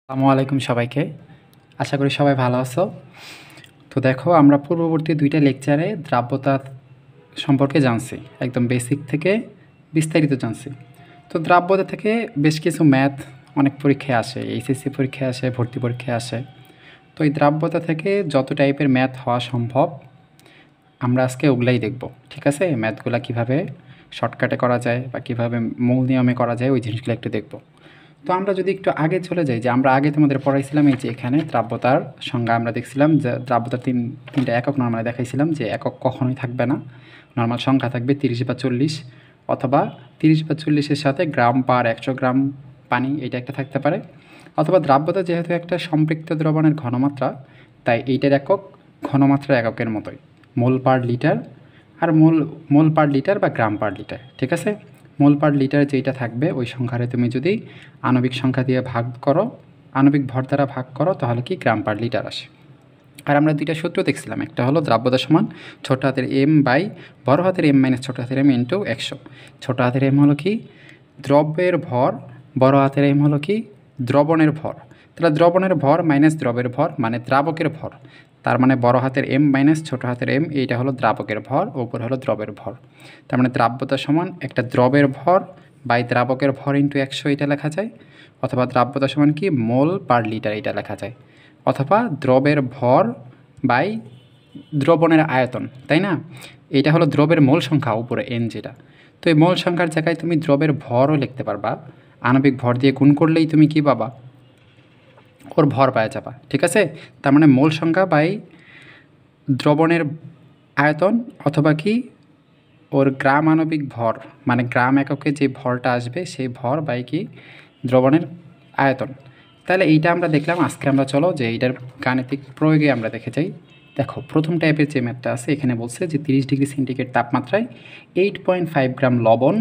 আসসালামু আলাইকুম সবাইকে। আশা করি সবাই ভালো আছো। তো দেখো, আমরা পূর্ববর্তী ২টা লেকচারে দ্রাব্যতা সম্পর্কে জানছি। একদম বেসিক থেকে বিস্তারিত জানছি। তো দ্রাব্যতা থেকে বেশ কিছু ম্যাথ অনেক পরীক্ষায় আসে, এইচএসসি পরীক্ষায় আসে, ভর্তি পরীক্ষায় আসে। তো এই দ্রাব্যতা থেকে যত টাইপের ম্যাথ হওয়া সম্ভব আমরা আজকে ওগুলাই দেখব। ঠিক আছে? ম্যাথগুলা কীভাবে শর্টকাটে করা যায় বা কীভাবে মূল নিয়মে করা যায় ওই জিনিসগুলো একটু দেখব। তো আমরা যদি একটু আগে চলে যাই, যে আমরা আগে তোমাদের পড়াইছিলাম এই যে এখানে দ্রাব্যতার সংজ্ঞা আমরা দেখছিলাম, যে দ্রাব্যতার তিনটা একক নর্মালি দেখাইছিলাম, যে একক কখনোই থাকবে না, নর্মাল সংখ্যা থাকবে 30 বা 40, অথবা 30 বা 40-এর সাথে গ্রাম পার 100 গ্রাম পানি, এটা একটা থাকতে পারে। অথবা দ্রাব্যতা যেহেতু একটা সম্পৃক্ত দ্রবণের ঘনমাত্রা, তাই এইটার একক ঘনমাত্রার এককের মতোই, মোল পার লিটার। আর মোল পার লিটার বা গ্রাম পার লিটার। ঠিক আছে? মোল পার লিটার যেটা থাকবে ওই সংখ্যারে তুমি যদি আণবিক সংখ্যা দিয়ে ভাগ করো, আণবিক ভর দ্বারা ভাগ করো, তাহলে কি গ্রাম পার লিটার আসে। আর আমরা দুইটা সূত্র দেখছিলাম, একটা হলো দ্রাব্যতা সমান ছোটো হাতের এম বাই বড় হাতের এম মাইনাস ছোটো হাতের এম ইন্টু 100। ছোটো হাতের এম হলো কি দ্রব্যের ভর, বড় হাতের এম হলো কি দ্রবণের ভর। তাহলে দ্রবণের ভর মাইনাস দ্রবের ভর মানে দ্রাবকের ভর, তার মানে বড় হাতের এম মাইনাস ছোটো হাতের এম, এইটা হলো দ্রাবকের ভর, ওপর হলো দ্রবের ভর। তার মানে দ্রাব্যতা সমান একটা দ্রবের ভর বাই দ্রাবকের ভর ইন্টু 100, এটা লেখা যায়। অথবা দ্রাব্যতা সমান কি মোল পার লিটার, এটা লেখা যায়। অথবা দ্রবের ভর বাই দ্রবণের আয়তন, তাই না? এটা হলো দ্রবের মোল সংখ্যা, উপরে এন যেটা। তো এই মোল সংখ্যার জায়গায় তুমি দ্রবের ভরও লিখতে পারবা, আণবিক ভর দিয়ে গুণ করলেই তুমি কি পাবা, ওর ভর পাওয়া যাবা। ঠিক আছে? তার মানে মোল সংখ্যা বাই দ্রবণের আয়তন, অথবা কি ওর গ্রাম আণবিক ভর, মানে গ্রাম এককে যে ভরটা আসবে সেই ভর বাই কি দ্রবণের আয়তন। তাহলে এইটা আমরা দেখলাম। আজকে আমরা চলো যে এইটার গাণিতিক প্রয়োগে আমরা দেখে যাই। দেখো, প্রথম টাইপের যে ম্যাথটা আছে এখানে বলছে যে 30 ডিগ্রি সেন্টিগ্রেড তাপমাত্রায় 8.5 গ্রাম লবণ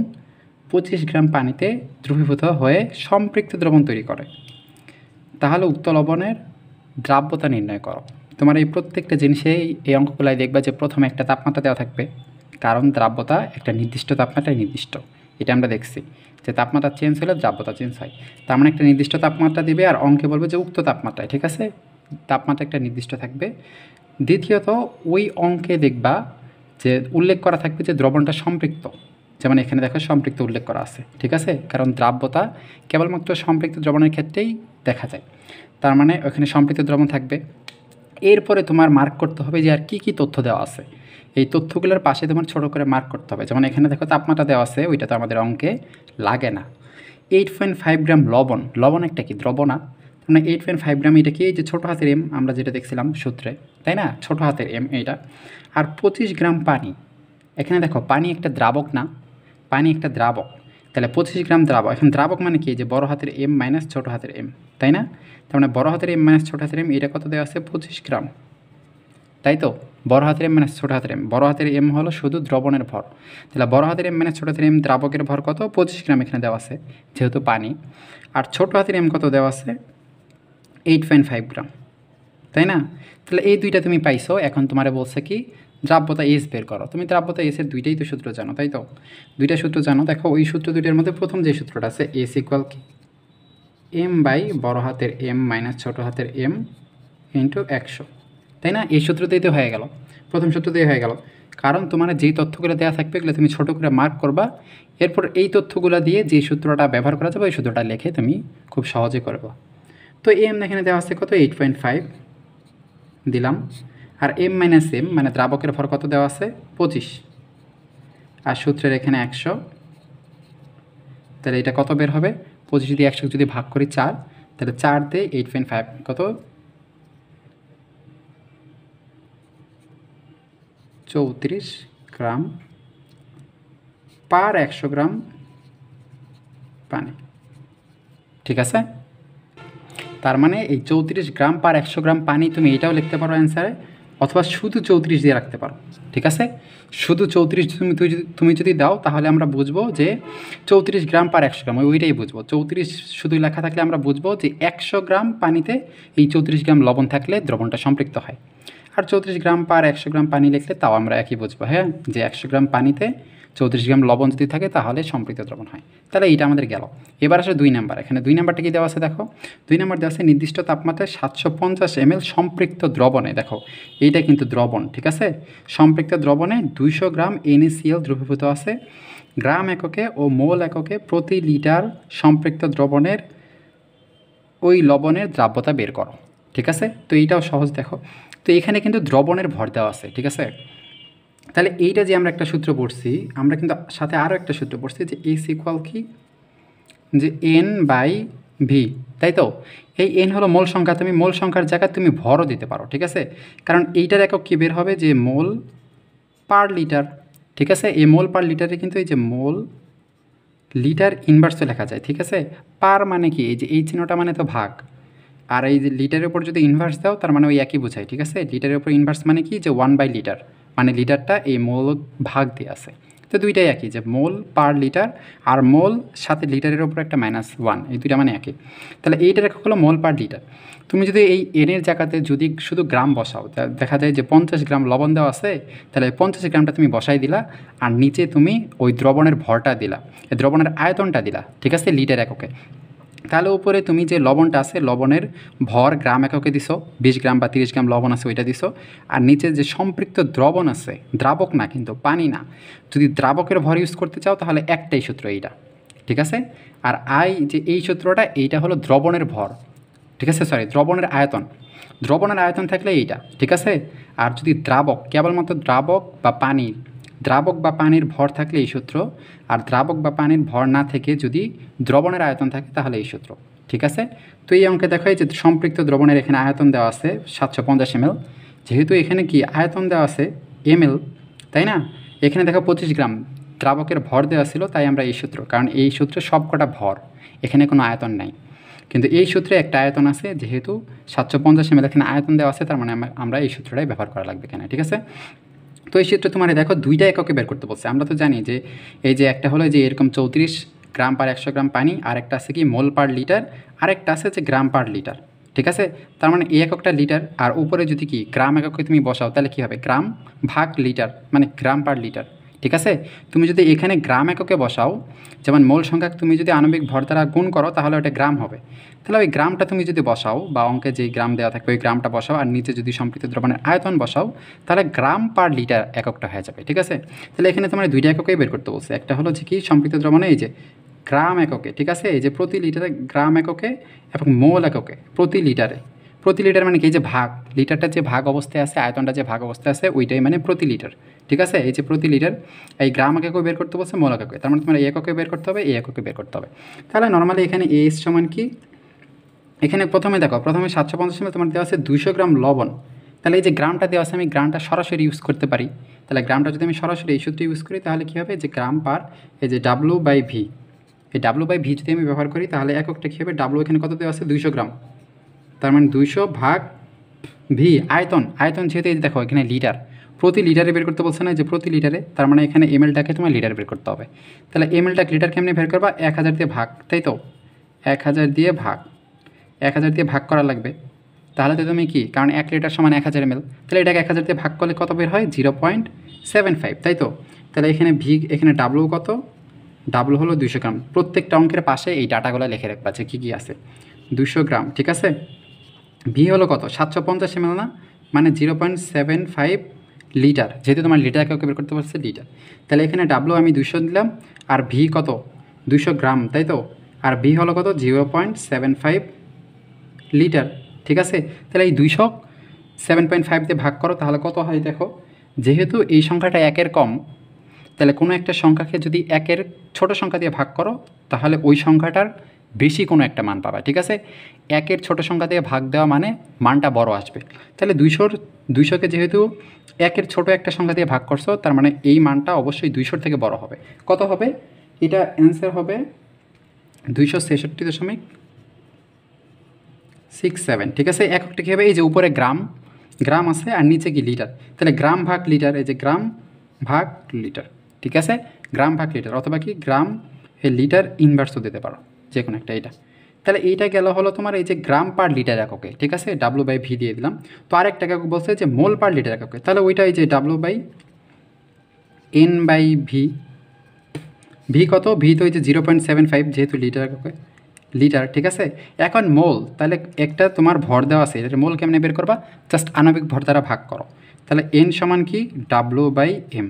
25 গ্রাম পানিতে দ্রবীভূত হয়ে সম্পৃক্ত দ্রবণ তৈরি করে। তাহলে উক্ত লবণের দ্রাব্যতা নির্ণয় করো। তোমার এই প্রত্যেকটা জিনিসেই এই অঙ্কগুলাই দেখবা যে প্রথমে একটা তাপমাত্রা দেওয়া থাকবে, কারণ দ্রাব্যতা একটা নির্দিষ্ট তাপমাত্রায় নির্দিষ্ট। এটা আমরা দেখছি যে তাপমাত্রা চেঞ্জ হলে দ্রাব্যতা চেঞ্জ হয়। তার মানে একটা নির্দিষ্ট তাপমাত্রা দিবে আর অঙ্কে বলবে যে উক্ত তাপমাত্রায়। ঠিক আছে? তাপমাত্রা একটা নির্দিষ্ট থাকবে। দ্বিতীয়ত, ওই অঙ্কে দেখবা যে উল্লেখ করা থাকবে যে দ্রবণটা সম্পৃক্ত, যেমন এখানে দেখো সম্পৃক্ত উল্লেখ করা আছে। ঠিক আছে? কারণ দ্রাব্যতা কেবলমাত্র সম্পৃক্ত দ্রবণের ক্ষেত্রেই দেখা যায়। তার মানে ওখানে সম্পৃক্ত দ্রবণ থাকবে। এরপরে তোমার মার্ক করতে হবে যে আর কী কী তথ্য দেওয়া আছে। এই তথ্যগুলোর পাশে তোমার ছোটো করে মার্ক করতে হবে। যেমন এখানে দেখো তাপমাত্রা দেওয়া আছে, ওইটা তো আমাদের অঙ্কে লাগে না। 8.5 গ্রাম লবণ, লবণ একটা কি দ্রবণা, মানে 8.5 গ্রাম, এটা কি এই যে ছোটো হাতের এম আমরা যেটা দেখছিলাম সূত্রে, তাই না? ছোটো হাতের এম এইটা। আর 25 গ্রাম পানি, এখানে দেখো পানি একটা দ্রাবক না, পানি একটা দ্রাবক। তাহলে 25 গ্রাম দ্রাবক, এখন দ্রাবক মানে কি যে বড় হাতের এম মাইনাস ছোটো হাতের এম, তাই না? তার মানে বড় হাতের এম মাইনাস ছোটো হাতের এম, এটা কত দেওয়া আছে 25 গ্রাম, তাই তো? বড় হাতের এম মাইনাস ছোটো হাতের এম, বড় হাতের এম হলো শুধু দ্রবণের ভর, তাহলে বড় হাতের এম মাইনাস ছোটো হাতের এম দ্রাবকের ভর কত 25 গ্রাম এখানে দেওয়া আছে যেহেতু পানি। আর ছোটো হাতের এম কত দেওয়া আছে 8.5 গ্রাম, তাই না? তাহলে এই দুইটা তুমি পাইছো। এখন তোমারে বলছে কি দ্রাব্যতা এস বের করো। তুমি দ্রাব্যতা এসের দুইটাই তো সূত্র জানো, তাই তো? দুইটা সূত্র জানো। দেখো ওই সূত্র দুইটার মধ্যে প্রথম যে সূত্রটা আছে এস ইকুয়াল কি এম বাই বড় হাতের এম মাইনাস ছোটো হাতের এম ইন্টু 100, তাই না? এই সূত্রতেই তো হয়ে গেল, প্রথম সূত্রতেই হয়ে গেল। কারণ তোমার যেই তথ্যগুলো দেওয়া থাকবে এগুলো তুমি ছোটো করে মার্ক করবা, এরপর এই তথ্যগুলো দিয়ে যে সূত্রটা ব্যবহার করা যাবে ওই সূত্রটা লিখে তুমি খুব সহজে করবা। তো এম এখানে দেওয়া আছে কত 8.5 দিলাম, আর এম মাইনাস এম মানে দ্রাবকের ভর কত দেওয়া আছে 25, আর সূত্রের এখানে 100। তাহলে এটা কত বের হবে 25 যদি 100 যদি ভাগ করি 4, তাহলে 4 দিয়ে 8.5 কত 34 গ্রাম পার 100 গ্রাম পানি। ঠিক আছে? তার মানে এই 34 গ্রাম পার 100 গ্রাম পানি, তুমি এটাও লিখতে পারো অ্যান্সারে, অথবা শুধু 34 দিয়ে রাখতে পারো। ঠিক আছে? শুধু 34 তুমি যদি দাও তাহলে আমরা বুঝবো যে 34 গ্রাম পার 100 গ্রাম, ওইটাই বুঝবো। 34 শুধু লেখা থাকলে আমরা বুঝবো যে 100 গ্রাম পানিতে এই 34 গ্রাম লবণ থাকলে দ্রবণটা সম্পৃক্ত হয়। আর 34 গ্রাম পার 100 গ্রাম পানি লিখলে তাও আমরা একই বুঝবো, হ্যাঁ, যে 100 গ্রাম পানিতে 34 গ্রাম লবণ যদি থাকে তাহলে সম্পৃক্ত দ্রবণ হয়। তাহলে এইটা আমাদের গেল। এবার আসলে 2 নাম্বার। এখানে 2 নাম্বারটা কি দেওয়া আছে দেখো, 2 নাম্বার দেওয়া আছে নির্দিষ্ট তাপমাত্রায় 750 ml সম্পৃক্ত দ্রবণে, দেখো এইটা কিন্তু দ্রবণ, ঠিক আছে, সম্পৃক্ত দ্রবণে 200 গ্রাম NaCl দ্রবীভূত আছে, গ্রাম এককে ও মোল এককে প্রতি লিটার সম্পৃক্ত দ্রবণের ওই লবণের দ্রাব্যতা বের করো, ঠিক আছে। তো এইটাও সহজ, দেখো তো এখানে কিন্তু দ্রবণের ভর দেওয়া আছে, ঠিক আছে। তাহলে এইটা যে আমরা একটা সূত্র পড়ছি, আমরা কিন্তু সাথে আরও একটা সূত্র পড়ছি যে এস ইকুয়াল কি, যে N/V, তাই তো। এই N হলো মোল সংখ্যা, তুমি মোল সংখ্যার জায়গায় তুমি ভরও দিতে পারো, ঠিক আছে, কারণ এইটার একক কী বের হবে, যে মোল পার লিটার, ঠিক আছে। এই মোল পার লিটারে কিন্তু এই যে মোল লিটার ইনভার্সও লেখা যায়, ঠিক আছে। পার মানে কি, এই যে এই চিহ্নটা মানে তো ভাগ, আর এই যে লিটারের উপর যদি ইনভার্স দাও তার মানে ওই একই বোঝায়, ঠিক আছে। লিটারের উপর ইনভার্স মানে কি, যে 1/লিটার, মানে লিটারটা এই মোল ভাগ দিয়ে আছে, তো দুইটাই একই, যে মোল পার লিটার আর মোল সাথে লিটারের উপর একটা -1, এই দুইটা মানে একই। তাহলে এইটার একক হলো মোল পার লিটার। তুমি যদি এই এনের জায়গাতে যদি শুধু গ্রাম বসাও, দেখা যায় যে 50 গ্রাম লবণ দেওয়া আছে, তাহলে 50 গ্রামটা তুমি বসাই দিলা, আর নিচে তুমি ওই দ্রবণের ভরটা দিলা, এই দ্রবণের আয়তনটা দিলা, ঠিক আছে, লিটার এককে। তাহলে উপরে তুমি যে লবণটা আছে, লবণের ভর গ্রাম এককে দিছো, 20 গ্রাম বা 30 গ্রাম লবণ আছে ওইটা দিছো, আর নিচে যে সম্পৃক্ত দ্রবণ আছে, দ্রাবক না কিন্তু, পানি না, যদি দ্রাবকের ভর ইউজ করতে চাও তাহলে একটাই সূত্র এইটা, ঠিক আছে। আর যে এই সূত্রটা, এইটা হলো দ্রবণের ভর, ঠিক আছে, সরি দ্রবণের আয়তন, দ্রবণের আয়তন থাকলে এইটা, ঠিক আছে। আর যদি দ্রাবক, কেবলমাত্র দ্রাবক বা পানির, দ্রাবক বা পানির ভর থাকলে এই সূত্র, আর দ্রাবক বা পানির ভর না থেকে যদি দ্রবণের আয়তন থাকে তাহলে এই সূত্র, ঠিক আছে। তো এই অঙ্কে দেখো, এই যে সম্পৃক্ত দ্রবণের এখানে আয়তন দেওয়া আছে 750 ml, যেহেতু এখানে কি আয়তন দেওয়া আছে ml, তাই না, এখানে দেখো 25 গ্রাম দ্রাবকের ভর দেওয়া ছিল, তাই আমরা এই সূত্র, কারণ এই সূত্রে সবকটা ভর, এখানে কোনো আয়তন নাই, কিন্তু এই সূত্রে একটা আয়তন আছে, যেহেতু 750 ml এখানে আয়তন দেওয়া আছে, তার মানে আমরা এই সূত্রটাই ব্যবহার করা লাগবে এখানে, ঠিক আছে। তো এই সূত্রে তোমার দেখো দুইটা এককে বের করতে বলছে। আমরা তো জানি যে এই যে একটা হলো যে এরকম 34 গ্রাম পার 100 গ্রাম পানি, আর একটা আছে কি মোল পার লিটার, আর একটা আছে যে গ্রাম পার লিটার, ঠিক আছে। তার মানে এই এককটা লিটার, আর উপরে যদি কি গ্রাম এককে তুমি বসাও তাহলে কী হবে, গ্রাম ভাগ লিটার, মানে গ্রাম পার লিটার, ঠিক আছে। তুমি যদি এখানে গ্রাম এককে বসাও, যেমন মোল সংখ্যা তুমি যদি আণবিক ভর দ্বারা গুণ করো তাহলে ওটা গ্রাম হবে, তাহলে ওই গ্রামটা তুমি যদি বসাও, বা অঙ্কে যেই গ্রাম দেওয়া থাকবে ওই গ্রামটা বসাও, আর নিচে যদি সম্পৃক্ত দ্রবণের আয়তন বসাও, তাহলে গ্রাম পার লিটার এককটা হয়ে যাবে, ঠিক আছে। তাহলে এখানে তোমার দুইটা এককেই বের করতে বলছে, একটা হলো যে কি সম্পৃক্ত দ্রবণে এই যে গ্রাম এককে, ঠিক আছে, এই যে প্রতি লিটারে গ্রাম এককে, এবং মোল এককে প্রতি লিটারে, প্রতি লিটার মানে কি, এই যে ভাগ, লিটারটা যে ভাগ অবস্থায় আছে, আয়তনটা যে ভাগ অবস্থায় আছে, ওইটাই মানে প্রতি লিটার, ঠিক আছে। এই যে প্রতি লিটার, এই গ্রাম এককে বের করতে বলছে, মোল এককে, তার মানে তোমার এই এককে বের করতে হবে, এই এককে বের করতে হবে। তাহলে নর্মালি এখানে এস সমান কি, এখানে প্রথমে দেখো, প্রথমে 750 ml তোমার দেওয়া আছে 200 গ্রাম লবণ, তাহলে এই যে গ্রামটা দেওয়া আছে, আমি গ্রামটা সরাসরি ইউজ করতে পারি, তাহলে গ্রামটা যদি আমি সরাসরি এই সূত্রে ইউজ করি তাহলে কী হবে, যে গ্রাম পার এই যে W/V, এই W/V যদি আমি ব্যবহার করি তাহলে এককটা কী হবে, W এখানে কত দেওয়া আছে 200 গ্রাম, তার মানে 200 ভাগ ভি, আয়তন, আয়তন যেহেতু এই দেখো এখানে লিটার, প্রতি লিটারে বের করতে বলছে না, যে প্রতি লিটারে, তার মানে এখানে এমএলটাকে তোমার লিটার বের করতে হবে। তাহলে এমএলটা লিটার কেমনি বের করবা, 1000 দিয়ে ভাগ, তাই তো, 1000 দিয়ে ভাগ, 1000 দিয়ে ভাগ করা লাগবে, তাহলে তো তুমি কি, কারণ 1 লিটার সমান 1000 ml, তাহলে এটাকে 1000 দিয়ে ভাগ করলে কত বের হয়, 0.75, তাই তো। তাহলে এখানে ভি, এখানে ডাব্লু কত, ডাব্লু হলো 200 গ্রাম, প্রত্যেকটা অঙ্কের পাশে এই ডাটাগুলো লিখে রাখবা যে কী কী আছে, 200 গ্রাম, ঠিক আছে। ভি হলো কত, 750 ml না, মানে 0.75 লিটার, যেহেতু তোমার লিটার এককে বের করতে পারছে লিটার, তাহলে এখানে ডাব্লু আমি 200 দিলাম, আর ভি কত 200 গ্রাম, তাই তো, আর ভি হলো কত 0.75 লিটার, ঠিক আছে। তাহলে এই 200 7.5 দিয়ে ভাগ করো, তাহলে কত হয় দেখো, যেহেতু এই সংখ্যাটা একের কম, তাহলে কোনো একটা সংখ্যাকে যদি একের ছোট সংখ্যা দিয়ে ভাগ করো তাহলে ওই সংখ্যাটার বেশি কোনো একটা মান পাবা, ঠিক আছে। একের ছোট সংখ্যা দিয়ে ভাগ দেওয়া মানে মানটা বড় আসবে, তাহলে 200কে যেহেতু একের ছোট একটা সংখ্যা দিয়ে ভাগ করছো, তার মানে এই মানটা অবশ্যই 200 থেকে বড় হবে। কত হবে, এটা অ্যান্সার হবে 266.67, ঠিক আছে। এককটা কী হবে, এই যে উপরে গ্রাম, গ্রাম আছে, আর নিচে কি লিটার, তাহলে গ্রাম ভাগ লিটার, এই যে গ্রাম ভাগ লিটার, ঠিক আছে, গ্রাম ভাগ লিটার, অথবা কি গ্রাম এই লিটার ইনভার্সও দিতে পারো, যে কোনো একটা এটা। তাহলে এইটা গেল হলো তোমার এই যে গ্রাম পার লিটার এককে, ঠিক আছে, W/V দিয়ে দিলাম। তো আরেকটা একক বলছে যে মোল পার লিটার এককে, তাহলে ওইটা এই যে W/N/V, ভি কত? ভি তো হচ্ছে 0.75 যেহেতু লিটার, ঠিক আছে। এখন মোল, তাহলে একটা তোমার ভর দেওয়া আছে, এটা মোল কেমনে বের করবা? জাস্ট আণবিক ভর দ্বারা ভাগ করো। তাহলে এন সমান কি? W/m,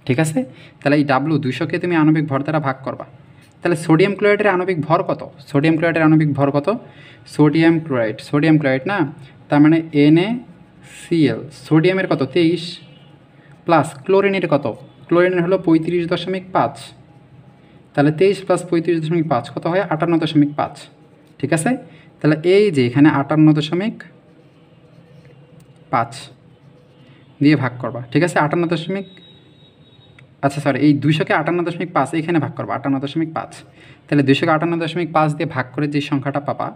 ঠিক আছে। তাহলে এই W200কে তুমি আণবিক ভর দ্বারা ভাগ করবা। তাহলে সোডিয়াম ক্লোরাইডের আণবিক ভর কত? সোডিয়াম ক্লোরাইডের আণবিক ভর কত? সোডিয়াম ক্লোরাইড না, তার মানে NaCl, সোডিয়ামের কত? 23, প্লাস ক্লোরিনের কত? ক্লোরিনের হলো 35.5, তাহলে 23 + 35.5 কত হয়? 58.5, ঠিক আছে। তাহলে এই যে এখানে 58.5 দিয়ে ভাগ করবা, ঠিক আছে। আচ্ছা সরি, এই 200কে 58.5 এখানে ভাগ করবা, 58.5। তাহলে 200কে 58.5 দিয়ে ভাগ করে যে সংখ্যাটা পাবা,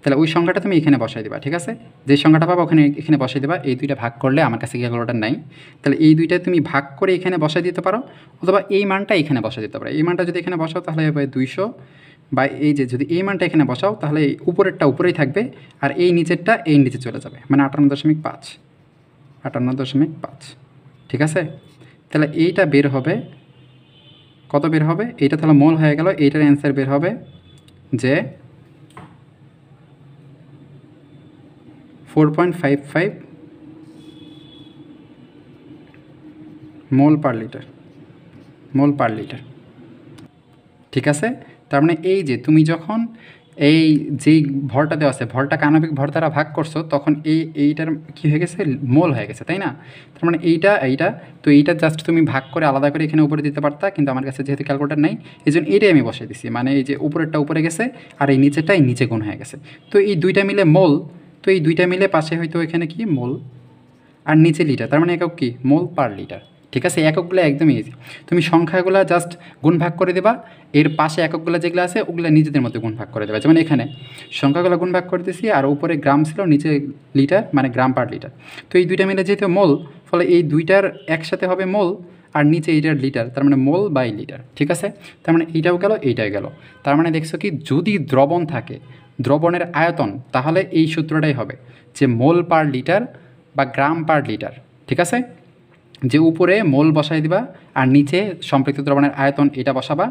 তাহলে ওই সংখ্যাটা তুমি এখানে বসাই দিবা, ঠিক আছে। যে সংখ্যাটা পাবা ওখানে এখানে বসাই দেবা। এই দুইটা ভাগ করলে, আমার কাছে ক্যালকুলেটর নাই, তাহলে এই দুইটা তুমি ভাগ করে এখানে বসাই দিতে পারো, অথবা এই মানটা এখানে বসাই দিতে পারো। এই মানটা যদি এখানে বসাও তাহলে হবে 200, বা এই যে যদি এই মানটা এখানে বসাও তাহলে এই উপরেরটা উপরেই থাকবে, আর এই নিচেরটা এই নিচে চলে যাবে, মানে 58.5, ঠিক আছে। তাহলে এইটা বের হবে কত? বের হবে এইটা, তাহলে মোল হয়ে গেল। এইটার অ্যান্সার বের হবে যে 4.55 মোল পার লিটার, ঠিক আছে। তার মানে এই যে তুমি যখন এই যেই ভরটা দেওয়া আছে, ভরটাকে আণবিক ভর দ্বারা ভাগ করছো, তখন এইটার কী হয়ে গেছে? মোল হয়ে গেছে, তাই না? তার মানে এইটা তো এইটা জাস্ট তুমি ভাগ করে আলাদা করে এখানে উপরে দিতে পারতা, কিন্তু আমার কাছে যেহেতু ক্যালকুলেটর নেই, এই জন্য এইটাই আমি বসিয়ে দিছি। মানে এই যে উপরেরটা উপরে গেছে আর এই নিচেরটাই নিচে গুণ হয়ে গেছে। তো এই দুইটা মিলে মোল, তো এই দুইটা মিলে পাশে হয়তো এখানে কি মোল, আর নিচে লিটার, তার মানে একক কি? মোল পার লিটার, ঠিক আছে। এককগুলো একদমই ইজি, তুমি সংখ্যাগুলো জাস্ট গুণ ভাগ করে দেবা, এর পাশে এককগুলো যেগুলো আছে ওগুলো নিজেদের মধ্যে গুণ ভাগ করে দেবা। যেমন এখানে সংখ্যাগুলো গুণ ভাগ করে দিয়েছি, আর উপরে গ্রাম ছিল, নিচে লিটার, মানে গ্রাম পার লিটার। তো এই দুইটা মিলে যেহেতু মোল, ফলে এই দুইটার একসাথে হবে মোল, আর নিচে এইটার লিটার, তার মানে মোল বাই লিটার, ঠিক আছে। তার মানে এইটাও গেল, এইটাই গেল। তার মানে দেখছো কি, যদি দ্রবণ থাকে, দ্রবণের আয়তন, তাহলে এই সূত্রটাই হবে যে মোল পার লিটার বা গ্রাম পার লিটার, ঠিক আছে। যে উপরে মোল বসাই দিবা, আর নিচে সম্পৃক্ত দ্রবণের আয়তন এটা বসাবা।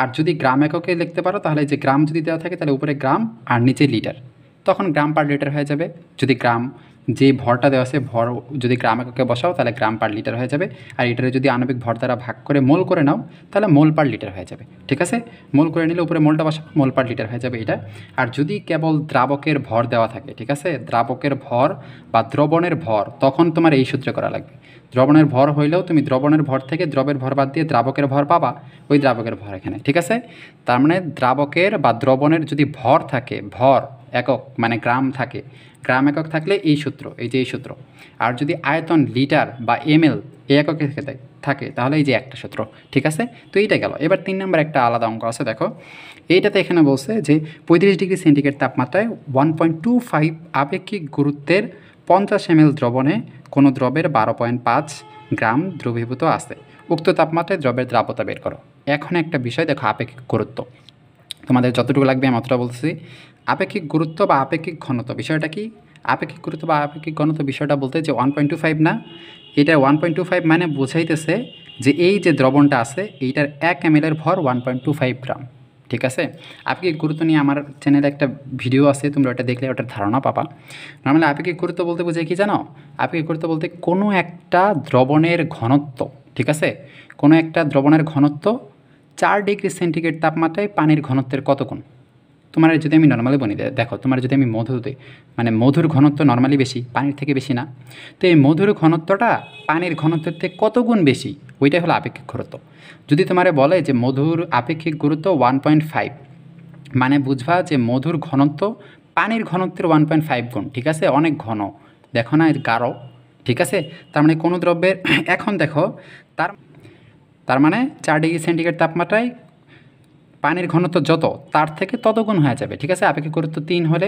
আর যদি গ্রাম এককে লিখতে পারো, তাহলে যে গ্রাম যদি দেওয়া থাকে তাহলে উপরে গ্রাম আর নিচে লিটার, তখন গ্রাম পার লিটার হয়ে যাবে। যদি গ্রাম, যে ভরটা দেওয়া আছে, ভর যদি গ্রাম এককে বসাও তাহলে গ্রাম পার লিটার হয়ে যাবে। আর এটারে যদি আণবিক ভর দ্বারা ভাগ করে মোল করে নাও তাহলে মোল পার লিটার হয়ে যাবে, ঠিক আছে। মোল করে নিলে উপরে মোলটা বসাবো, মোল পার লিটার হয়ে যাবে এটা। আর যদি কেবল দ্রাবকের ভর দেওয়া থাকে, ঠিক আছে, দ্রাবকের ভর বা দ্রবণের ভর, তখন তোমার এই সূত্রে করা লাগবে। দ্রবণের ভর হইলেও তুমি দ্রবণের ভর থেকে দ্রবের ভর বাদ দিয়ে দ্রাবকের ভর পাবা, ওই দ্রাবকের ভর এখানে, ঠিক আছে। তার মানে দ্রাবকের বা দ্রবণের যদি ভর থাকে, ভর একক মানে গ্রাম থাকে, গ্রাম একক থাকলে এই সূত্র, এই যে এই সূত্র। আর যদি আয়তন লিটার বা ml এই এককে থাকে তাহলে এই যে একটা সূত্র, ঠিক আছে। তো এইটা গেল। এবার 3 নম্বর একটা আলাদা অঙ্ক আছে, দেখো। এইটাতে এখানে বলছে যে 35 ডিগ্রি সেন্টিগ্রেড তাপমাত্রায় 1.25 আপেক্ষিক গুরুত্বের 50 ml দ্রবণে কোনো দ্রবের 12.5 গ্রাম দ্রবীভূত আছে। উক্ত তাপমাত্রায় দ্রবের দ্রাব্যতা বের করো। এখন একটা বিষয় দেখো, আপেক্ষিক গুরুত্ব। তোমাদের যতটুকু লাগবে আমি অতটা বলছি। আপেক্ষিক গুরুত্ব বা আপেক্ষিক ঘনত্ব বিষয়টা কি? আপেক্ষিক গুরুত্ব বা আপেক্ষিক ঘনত্ব বিষয়টা বলতে যে 1.25 না, এটা 1.25 মানে বোঝাইতেছে যে এই যে দ্রবণটা আছে এইটার 1 ml এর ভর 1.25 গ্রাম, ঠিক আছে। আপেক্ষিক গুরুত্ব নিয়ে আমার চ্যানেলে একটা ভিডিও আছে, তোমরা ওটা দেখলে ওটার ধারণা পাবা। নর্মালি আপেক্ষিক গুরুত্ব বলতে বোঝায় কি জানো? আপেক্ষিক গুরুত্ব বলতে কোনো একটা দ্রবণের ঘনত্ব, ঠিক আছে, কোনো একটা দ্রবণের ঘনত্ব 4 ডিগ্রি সেন্টিগ্রেড তাপমাত্রায় পানির ঘনত্বের কত গুণ। তোমার যদি আমি নর্মালি বলি, দেখো তোমার যদি আমি মধু দিই, মানে মধুর ঘনত্ব নর্মালি বেশি, পানির থেকে বেশি না। তো এই মধুর ঘনত্বটা পানির ঘনত্বের থেকে কত গুণ বেশি, ওইটাই হলো আপেক্ষিক গুরুত্ব। যদি তোমারে বলে যে মধুর আপেক্ষিক গুরুত্ব 1.5, মানে বুঝবা যে মধুর ঘনত্ব পানির ঘনত্বের 1.5 গুণ, ঠিক আছে, অনেক ঘন, দেখো না গাঢ়, ঠিক আছে। তার মানে কোনো দ্রব্যের এখন দেখো তার মানে 4 ডিগ্রি সেন্টিগ্রেড তাপমাত্রায় পানির ঘনত্ব যত, তার থেকে তত গুণ হয়ে যাবে, ঠিক আছে। আপেক্ষিক গুরুত্ব 3 হলে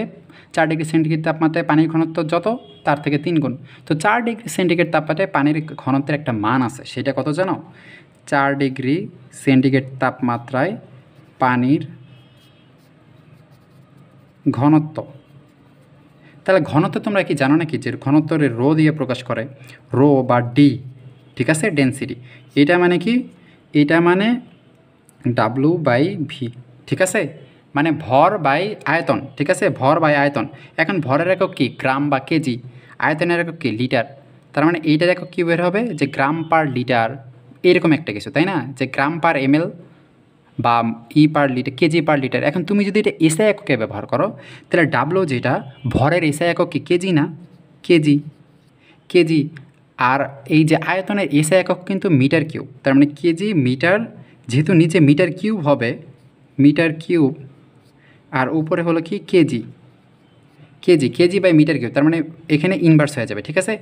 4 ডিগ্রি সেন্টিগ্রেড তাপমাত্রায় পানির ঘনত্ব যত, তার থেকে 3 গুণ। তো 4 ডিগ্রি সেন্টিগ্রেড তাপমাত্রায় পানির ঘনত্বের একটা মান আছে, সেটা কত জানো? 4 ডিগ্রি সেন্টিগ্রেড তাপমাত্রায় পানির ঘনত্ব। তাহলে ঘনত্ব তোমরা কি জানো নাকি যে ঘনত্বরে রো দিয়ে প্রকাশ করে, রো বা ডি, ঠিক আছে, ডেনসিটি। এটা মানে কি? এটা মানে ডাব্লু বাই ভি, ঠিক আছে, মানে ভর বাই আয়তন, ঠিক আছে, ভর বাই আয়তন। এখন ভরের একক কী, গ্রাম বা কেজি, আয়তনের একক কী, লিটার। তার মানে এইটার একক কী বের হবে, যে গ্রাম পার লিটার, এরকম একটা কিছু, তাই না, যে গ্রাম পার এমএল বা per litre, KG per litre. এখন তুমি যদি এটা এসআই এককে ব্যবহার করো, তাহলে ডাব্লু যেটা ভরের এসআই একক কি, কেজি না, কেজি, কেজি। আর এই যে আয়তনের এসআই একক কিন্তু মিটার কিউব, তার মানে কেজি মিটার, যেহেতু নিচে মিটার কিউব হবে, মিটার কিউব, আর উপরে হলো কি KG, KG, KG by metre cube, তার মানে এখানে ইনভার্স হয়ে যাবে, ঠিক আছে।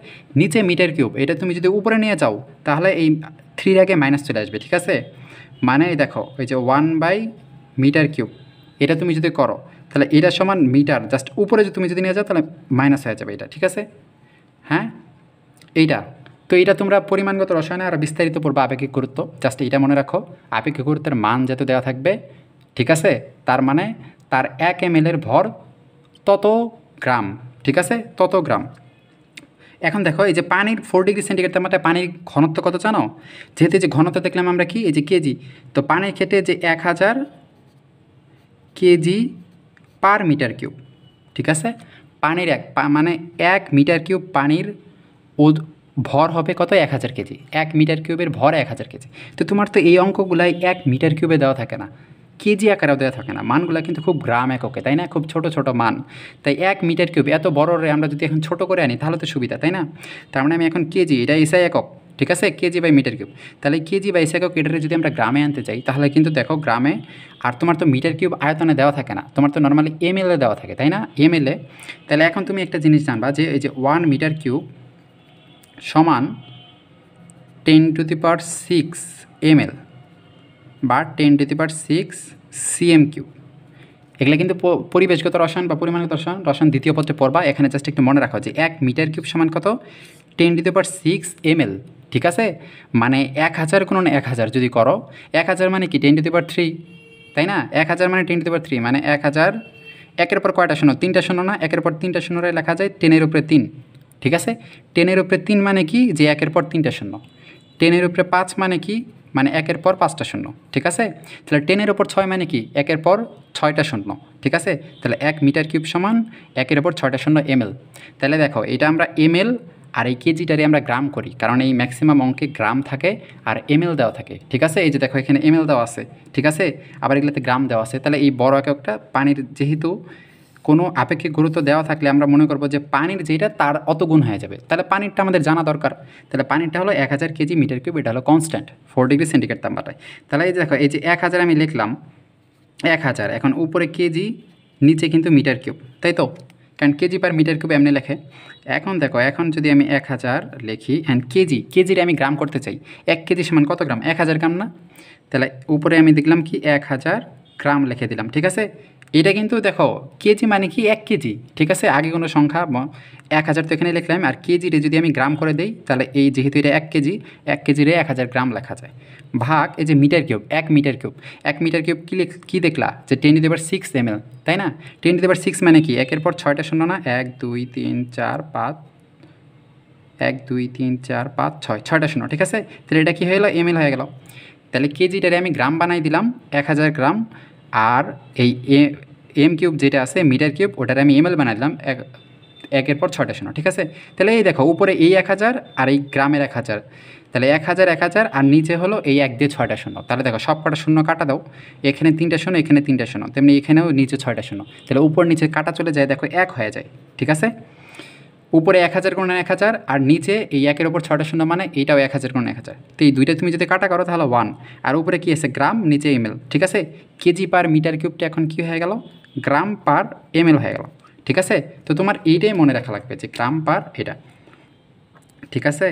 নিচে মিটার কিউব, এটা তুমি যদি উপরে নিয়ে যাও তাহলে এই 3 আগে মাইনাস চলে আসবে, ঠিক আছে। মানে দেখো ওই যে 1/মিটার কিউব, এটা তুমি যদি করো তাহলে এটা সমান মিটার, জাস্ট উপরে যদি তুমি যদি নিয়ে যাও তাহলে মাইনাস হয়ে যাবে এটা, ঠিক আছে। হ্যাঁ, এইটা তো, এটা তোমরা পরিমাণগত রসায়নে আর বিস্তারিত পড়বে, আপেক্ষিক গুরুত্ব, জাস্ট এইটা মনে রাখো, আপেক্ষিক গুরুত্বের মান যেহেতু দেওয়া থাকবে, ঠিক আছে, তার মানে তার 1 ml ভর তত গ্রাম, ঠিক আছে, তত গ্রাম। এখন দেখো এই যে পানির 4 ডিগ্রি সেন্টিগ্রেড তাপমাত্রায় পানির ঘনত্ব কত জানো, যেহেতু যে ঘনত্ব দেখলাম আমরা কি, এই যে কেজি, তো পানির ক্ষেত্রে যে 1000 কেজি পার মিটার কিউব, ঠিক আছে। পানির মানে 1 মিটার কিউব পানির ভর হবে কত, 1000 কেজি, 1 মিটার কিউবের ভর 1000 কেজি। তো তোমার তো এই অঙ্কগুলাই 1 মিটার কিউবে দেওয়া থাকে না, কেজি আকারেও দেওয়া থাকে না, মানগুলো কিন্তু খুব গ্রাম এককে, তাই না, খুব ছোট ছোট মান। তাই 1 মিটার কিউব এত বড় আমরা যদি এখন ছোট করে আনি তাহলে তো সুবিধা, তাই না। তার মানে আমি এখন কেজি, এটা এসআই একক, ঠিক আছে, কেজি বাই মিটার কিউব, তাহলে কেজি বাই এসআই একক এটারে যদি আমরা গ্রামে আনতে চাই তাহলে কিন্তু দেখো গ্রামে, আর তোমার তো মিটার কিউব আয়তনে দেওয়া থাকে না, তোমার তো নর্মালি এমএলএ দেওয়া থাকে, তাই না, এমএলএ। তাহলে এখন তুমি একটা জিনিস জানবা যে এই যে 1 মিটার কিউব সমান 10⁶ ml বা 10⁶ cm কিউব। এগুলো কিন্তু পরিবেশগত রসায়ন বা পরিমাণগত রসায়ন দ্বিতীয় পত্রে পড়বা। এখানে জাস্ট একটু মনে রাখো যে 1 মিটার কিউব সমান কত, 10⁶ ml, ঠিক আছে। মানে 1000 গুণন 1000 যদি করো, 1000 মানে কি 10⁻3, তাই না, 1000 মানে 10⁻3, মানে 1000, একের পর কয়টা শূন্য, 3টা শূন্য না, একের পর 3টা শূন্যরে লেখা যায় 10-এর উপরে 3, ঠিক আছে। 10-এর উপরে 3 মানে কি, যে একের পর 3টা শূন্য। 10-এর উপরে 5 মানে কি, মানে একের পর 5টা শূন্য, ঠিক আছে। তাহলে 10-এর উপর 6 মানে কি, একের পর 6টা শূন্য, ঠিক আছে। তাহলে 1 মিটার কিউব সমান একের উপর 6টা শূন্য ml। তাহলে দেখো এটা আমরা ml আর এই কেজিটারে আমরা গ্রাম করি, কারণ এই ম্যাক্সিমাম অঙ্কে গ্রাম থাকে আর ml দেওয়া থাকে, ঠিক আছে। এই যে দেখো এখানে ml দেওয়া আছে, ঠিক আছে, আবার এগুলোতে গ্রাম দেওয়া আছে। তাহলে এই বড় এককটা পানির, যেহেতু কোনো আপেক্ষিক গুরুত্ব দেওয়া থাকলে আমরা মনে করবো যে পানির যেটা তার অত গুণ হয়ে যাবে, তাহলে পানিরটা আমাদের জানা দরকার। তাহলে পানিরটা হলো 1000 কেজি মিটার কিউব, এটা হলো কনস্ট্যান্ট 4 ডিগ্রি সেন্টিগ্রেড তাপমাত্রায়। তাহলে এই যে দেখো এই যে 1000 আমি লিখলাম, 1000, এখন উপরে কেজি, নিচে কিন্তু মিটার কিউব, তাই তো, কারণ কেজি পার মিটার কিউব এমনি লেখে। এখন দেখো, এখন যদি আমি 1000 লিখি অ্যান্ড কেজি, কেজির আমি গ্রাম করতে চাই, 1 কেজি সমান কত গ্রাম, 1000 গ্রাম না। তাহলে উপরে আমি দেখলাম কি 1000 গ্রাম লিখে দিলাম, ঠিক আছে। এটা কিন্তু দেখো কেজি মানে কি 1 কেজি, ঠিক আছে, আগে কোনো সংখ্যা 1000 তো এখানে লিখলাম, আর কেজিরে যদি আমি গ্রাম করে দেই তাহলে এই যেহেতু এটা 1 কেজি, 1 কেজিরে 1000 গ্রাম লেখা যায়, ভাগ এই যে metre cube, 1 metre cube, 1 metre cube কী দেখলা, যে 10⁶ ml, তাই না। 10⁶ মানে কি, একের পর 6টা শূন্য না, 1 2 3 4 5, 1 2 3 4 5 6, 6টা শূন্য, ঠিক আছে। তাহলে এটা কী হয়ে গেলো, ml হয়ে গেল। তাহলে কেজিটারে আমি গ্রাম বানাই দিলাম 1000 গ্রাম, আর এই এম কিউব যেটা আছে মিটার কিউব, ওটারে আমি ml বানাই দিলাম একের পর 6টা শূন্য, ঠিক আছে। তাহলে এই দেখো উপরে এই 1000 আর এই গ্রামের 1000, তাহলে 1000 1000 আর নিচে হলো এই 1 দিয়ে 6টা শূন্য। তাহলে দেখো সব কটা শূন্য কাটা দাও, এখানে 3টা শূন্য, এখানে 3টা শূন্য, তেমনি এখানেও নিচে 6টা শূন্য, তাহলে উপর নিচে কাটা চলে যায়, দেখো 1 হয়ে যায়, ঠিক আছে। উপরে 1000 গুণন 1000 আর নিচে এই 1-এর উপর 6টা শূন্য, মানে এইটাও 1000 গুণন 1000। তো এই দুইটা তুমি যদি কাটা করো তাহলে 1, আর উপরে কী আছে গ্রাম, নিচে ml, ঠিক আছে। কেজি পার মিটার কিউবটা এখন কী হয়ে গেল, গ্রাম পার ml হয়ে গেল, ঠিক আছে। তো তোমার এইটাই মনে রাখা লাগবে যে গ্রাম পার এটা, ঠিক আছে,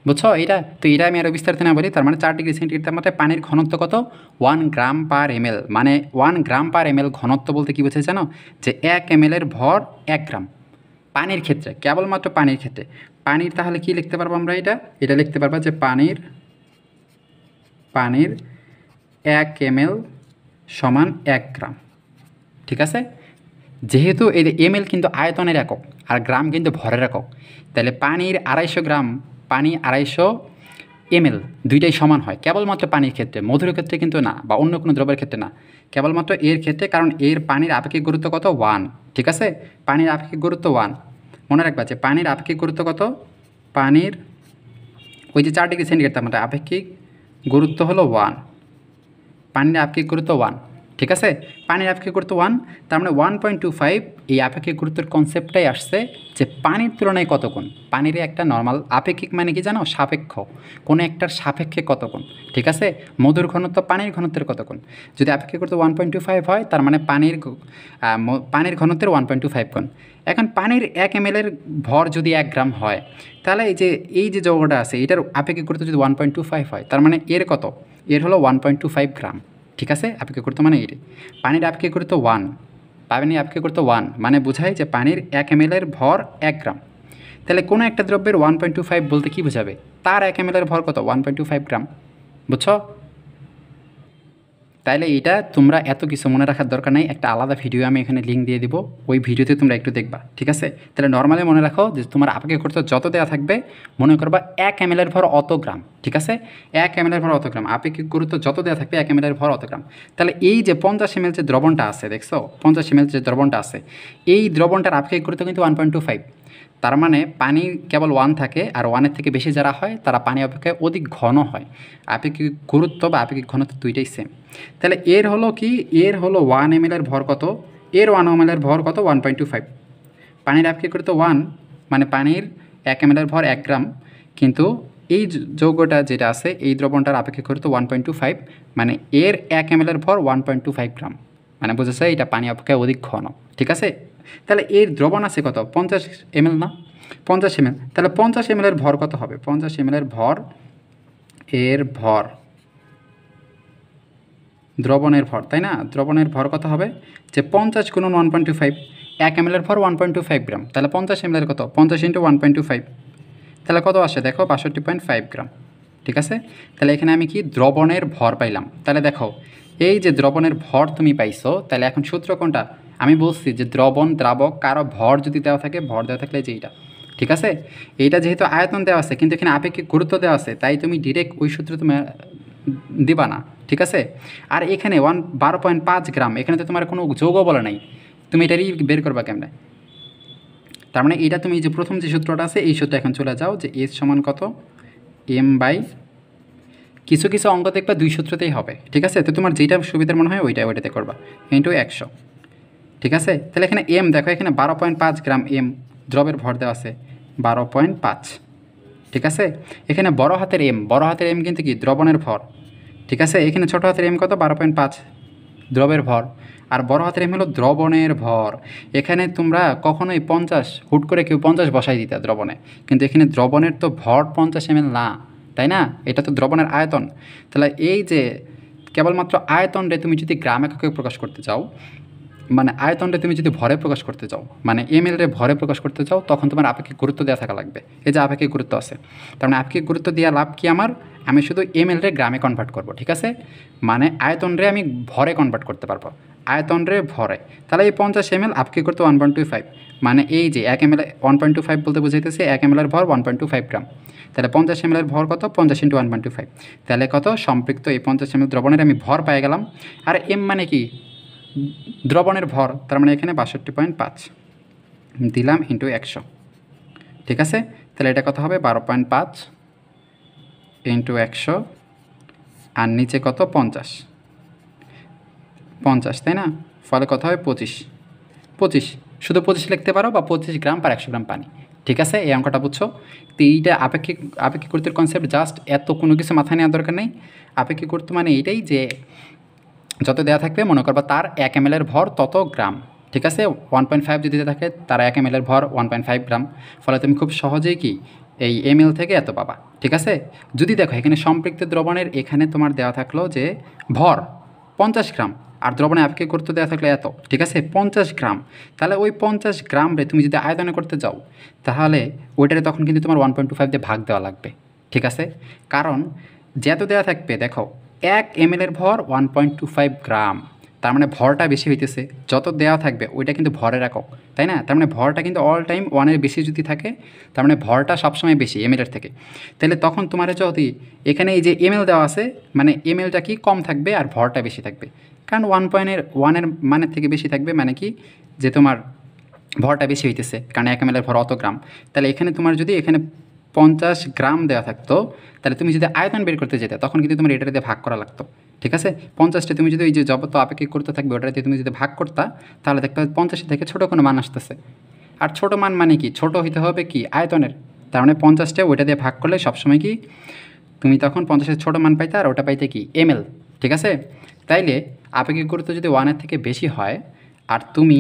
বুঝছো এটা। তো এটা আমি আরও বিস্তারিত না বলি, তার মানে 4 ডিগ্রি সেন্টিগ্রেড তাপমাত্রায় পানির ঘনত্ব কত, 1 গ্রাম পার ml, মানে 1 গ্রাম পার ml ঘনত্ব বলতে কী বোঝায় জানো, যে 1 ml এর ভর 1 গ্রাম। পানির ক্ষেত্রে, কেবলমাত্র পানির ক্ষেত্রে, পানির তাহলে কি লিখতে পারবো আমরা, এটা লিখতে পারবো যে পানির 1 ml সমান 1 গ্রাম, ঠিক আছে। যেহেতু এই ml কিন্তু আয়তনের একক আর গ্রাম কিন্তু ভরের একক, তাহলে পানির 250 গ্রাম, পানি 250 ml দুইটাই সমান হয় কেবলমাত্র পানির ক্ষেত্রে, মধুর ক্ষেত্রে কিন্তু না, বা অন্য কোনো দ্রব্যের ক্ষেত্রে না, কেবলমাত্র এর ক্ষেত্রে। কারণ এর পানির আপেক্ষিক গুরুত্ব কত? 1। ঠিক আছে, পানির আপেক্ষিক গুরুত্ব 1। মনে রাখবা যে পানির আপেক্ষিক গুরুত্ব কত? পানির ওই যে 4 ডিগ্রি সেন্টিগ্রেড, তার মানে আপেক্ষিক গুরুত্ব হলো 1। পানির আপেক্ষিক গুরুত্ব 1। ঠিক আছে, পানির আপেক্ষিক গুরুত্ব 1, তার মানে 1.25। এই আপেক্ষিক গুরুত্বের কনসেপ্টটাই আসছে যে পানির তুলনায় কত গুণ। পানির একটা নর্মাল আপেক্ষিক মানে কি জানো? সাপেক্ষ, কোনো একটার সাপেক্ষে কত গুণ। ঠিক আছে, মধুর ঘনত্ব পানির ঘনত্বের কত গুণ। যদি আপেক্ষিক গুরুত্ব 1.25 হয়, তার মানে পানির ঘনত্বের 1.25 গুণ। এখন পানির 1 ml এর ভর যদি 1 গ্রাম হয়, তাহলে এই যে যৌগটা আছে এটার আপেক্ষিক গুরুত্ব যদি 1.25 হয়, তার মানে এর কত? এর হলো 1.25 গ্রাম। ঠিক আছে, আপেক্ষিক গুরুত্ব মানে এটাই। পানির আপেক্ষিক গুরুত্ব 1, পানির আপেক্ষিক গুরুত্ব 1 মানে বোঝায় যে পানির 1 ml এর ভর 1 গ্রাম। তাহলে কোনো একটা দ্রব্যের 1.25 বলতে কী বোঝাবে? তার 1 ml এর ভর কত? 1.25 গ্রাম। বুঝছো? তাইলে এটা তোমরা এত কিছু মনে রাখার দরকার নেই, একটা আলাদা ভিডিও আমি এখানে লিঙ্ক দিয়ে দিব, ওই ভিডিওতে তোমরা একটু দেখবা। ঠিক আছে, তাহলে নর্মালি মনে রাখো যে তোমার আপেক্ষিক গুরুত্ব যত দেওয়া থাকবে, মনে করবা 1 ml এর ভর অত গ্রাম। ঠিক আছে, 1 ml এর ভর অত গ্রাম, আপেক্ষিক গুরুত্ব যত দেওয়া থাকবে 1 ml এর ভর অত গ্রাম। তাহলে এই যে 50 ml যে দ্রবণটা আছে, দেখছো 50 ml যে দ্রবণটা আছে, এই দ্রবণটার আপেক্ষিক গুরুত্ব কিন্তু 1.25। তার মানে পানি কেবল 1 থাকে, আর 1-এর থেকে বেশি যারা হয় তারা পানি অপেক্ষায় অধিক ঘন হয়। আপেক্ষিক গুরুত্ব বা আপেক্ষিক ঘনত্ব দুইটাই সেম। তাহলে এর হলো কি? এর হলো 1 ml এর ভর কত? এর 1 ml এর ভর কত? 1.25। পানির আপেক্ষিক গুরুত্ব 1, মানে পানির 1 ml এর ভর 1 গ্রাম, কিন্তু এই যৌগটা যেটা আছে এই দ্রবণটার আপেক্ষিক গুরুত্ব 1.25, মানে এর 1 ml এর ভর 1.25 গ্রাম, মানে বোঝাচ্ছে এটা পানি অপেক্ষায় অধিক ঘন। ঠিক আছে, তাহলে এর দ্রবণ আছে কত? 50 ml না? 50 ml, তাহলে 50 ml এর ভর কত হবে? 50 ml এর ভর, এর ভর, দ্রবণের ভর, তাই না? দ্রবণের ভর কত হবে? যে 50 গুণন 1.25, 1 ml এর ভর 1.25 গ্রাম, তাহলে 50 ml এর কত? 50 × 1.25, তাহলে কত আসে দেখো? 62.5 গ্রাম। ঠিক আছে, তাহলে এখানে আমি কি দ্রবণের ভর পাইলাম। তাহলে দেখো এই যে দ্রবণের ভর তুমি পাইছো, তাহলে এখন সূত্র কোনটা? আমি বলছি যে দ্রবণ, দ্রাবক কারো ভর যদি দেওয়া থাকে, ভর দেওয়া থাকলে যে এইটা। ঠিক আছে, এইটা যেহেতু আয়তন দেওয়া আছে কিন্তু এখানে আপেক্ষিক গুরুত্ব দেওয়া আছে, তাই তুমি ডিরেক্ট ওই সূত্র তুমি দিবা না। ঠিক আছে, আর এখানে 12.5 গ্রাম, এখানে তো তোমার কোনো যৌগ বলা নাই, তুমি এটারই বের করবা কেমনে? তার মানে এটা তুমি যে প্রথম যে সূত্রটা আছে এই সূত্রে এখন চলে যাও, যে এস সমান কত? m বাই, কিছু কিছু অঙ্ক দেখবা 2 সূত্রতেই হবে। ঠিক আছে, তো তোমার যেটা সুবিধার মনে হয় ওইটাতে করবা, ইন্টু 100। ঠিক আছে, তাহলে এখানে m দেখো, এখানে 12.5 গ্রাম m দ্রবের ভর দেওয়া আছে 12.5। ঠিক আছে, এখানে বড় হাতের m কিন্তু কি দ্রবণের ভর। ঠিক আছে, এখানে ছোটো হাতের m কত? 12.5 দ্রবের ভর, আর বড় হাতের m হলো দ্রবণের ভর। এখানে তোমরা কখনোই 50 হুট করে কেউ 50 বসাই দিতে দ্রবণে, কিন্তু এখানে দ্রবণের তো ভর 50 ml না, তাই না? এটা তো দ্রবণের আয়তন। তাহলে এই যে কেবলমাত্র আয়তনরে তুমি যদি গ্রাম এককে প্রকাশ করতে চাও, মানে আয়তনটা তুমি যদি ভরে প্রকাশ করতে চাও, মানে ml রে ভরে প্রকাশ করতে চাও, তখন তোমার আপেক্ষিক গুরুত্ব দেওয়া থাকা লাগবে। এই যে আপেক্ষিক গুরুত্ব আছে, তার মানে আপেক্ষিক গুরুত্ব দেওয়া লাভ কি আমার? আমি শুধু ml রে গ্রামে কনভার্ট করব। ঠিক আছে, মানে আয়তন রে আমি ভরে কনভার্ট করতে পারবো, আয়তন রে ভরে। তাহলে এই 50 ml আপেক্ষিক গুরুত্ব 1.25, মানে এই যে 1 ml 1.25 বলতে বুঝাইতেছে 1 ml এর ভর 1.25 গ্রাম। তাহলে 50 ml এর ভর কত? 50 × 1.25, তাহলে কত? সম্পৃক্ত এই 50 ml দ্রবণের আমি ভর পেয়ে গেলাম। আর m মানে কি? দ্রবণের ভর, তার মানে এখানে 62.5 দিলাম ইন্টু 100। ঠিক আছে, তাহলে এটা কত হবে? 12.5 ইন্টু 100, আর নিচে কত? 50, তাই না? ফলে কত হয়? 25, শুধু 25 লিখতে পারো, বা 25 গ্রাম পার 100 গ্রাম পানি। ঠিক আছে, এই অঙ্কটা বুঝছো? তো এইটা আপেক্ষিক গুরুত্বের কনসেপ্ট, জাস্ট এত কোনো কিছু মাথায় নেওয়ার দরকার নেই। আপেক্ষিক গুরুত্ব মানে এইটাই যে যত দেওয়া থাকবে, মনে করবা তার 1 ml এর ভর তত গ্রাম। ঠিক আছে, 1.5 যদি দেওয়া থাকে, তার 1 ml এর ভর 1.5 গ্রাম, ফলে তুমি খুব সহজেই কি এই ml থেকে এত পাবা। ঠিক আছে, যদি দেখো এখানে সম্পৃক্ত দ্রবণের এখানে তোমার দেওয়া থাকলো যে ভর 50 গ্রাম, আর দ্রবণে আপেক্ষিক গুরুত্ব দেওয়া থাকলে এত। ঠিক আছে, 50 গ্রাম, তাহলে ওই 50 গ্রাম রে তুমি যদি আয়তনে করতে যাও, তাহলে ওইটারে তখন কিন্তু তোমার 1.25 দিয়ে ভাগ দেওয়া লাগবে। ঠিক আছে, কারণ যেহেতু দেওয়া থাকবে, দেখো 1 ml এর ভর 1.25 গ্রাম, তার মানে ভরটা বেশি হইতেছে, যত দেওয়া থাকবে ওইটা কিন্তু ভরের একক, তাই না? তার মানে ভরটা কিন্তু অল টাইম 1-এর বেশি যদি থাকে, তার মানে ভরটা সবসময় বেশি এমএলের থেকে। তাহলে তখন তোমার যদি এখানে এই যে এমএল দেওয়া আছে, মানে এমএলটা কি কম থাকবে আর ভরটা বেশি থাকবে, কারণ 1.1-এর মানের থেকে বেশি থাকবে, মানে কি যে তোমার ভরটা বেশি হইতেছে, কারণ 1 ml-এর ভর অত গ্রাম। তাহলে এখানে তোমার যদি এখানে 50 গ্রাম দেওয়া থাকতো, তাহলে তুমি যদি আয়তন বের করতে যেতে তখন কিন্তু তোমার এটাতে ভাগ করা লাগতো, ঠিক আছে? 50টা তুমি যদি ওই যে জবত আপেক্ষিক করতে থাকবে ওটাতে তুমি যদি ভাগ করতা, তাহলে দেখতে হবে 50 থেকে ছোটো কোনো মান আসতেছে। আর ছোটো মান মানে কি, ছোটো হইতে হবে কি আয়তনের, তার মানে 50টা ওইটা দিয়ে ভাগ করলে সবসময় কি তুমি তখন 50-এর ছোটো মান পাইতে, আর ওটা পাইতে কি এমএল, ঠিক আছে? তাইলে আপেক্ষিক গুরুত্ব যদি 1-এর থেকে বেশি হয়, আর তুমি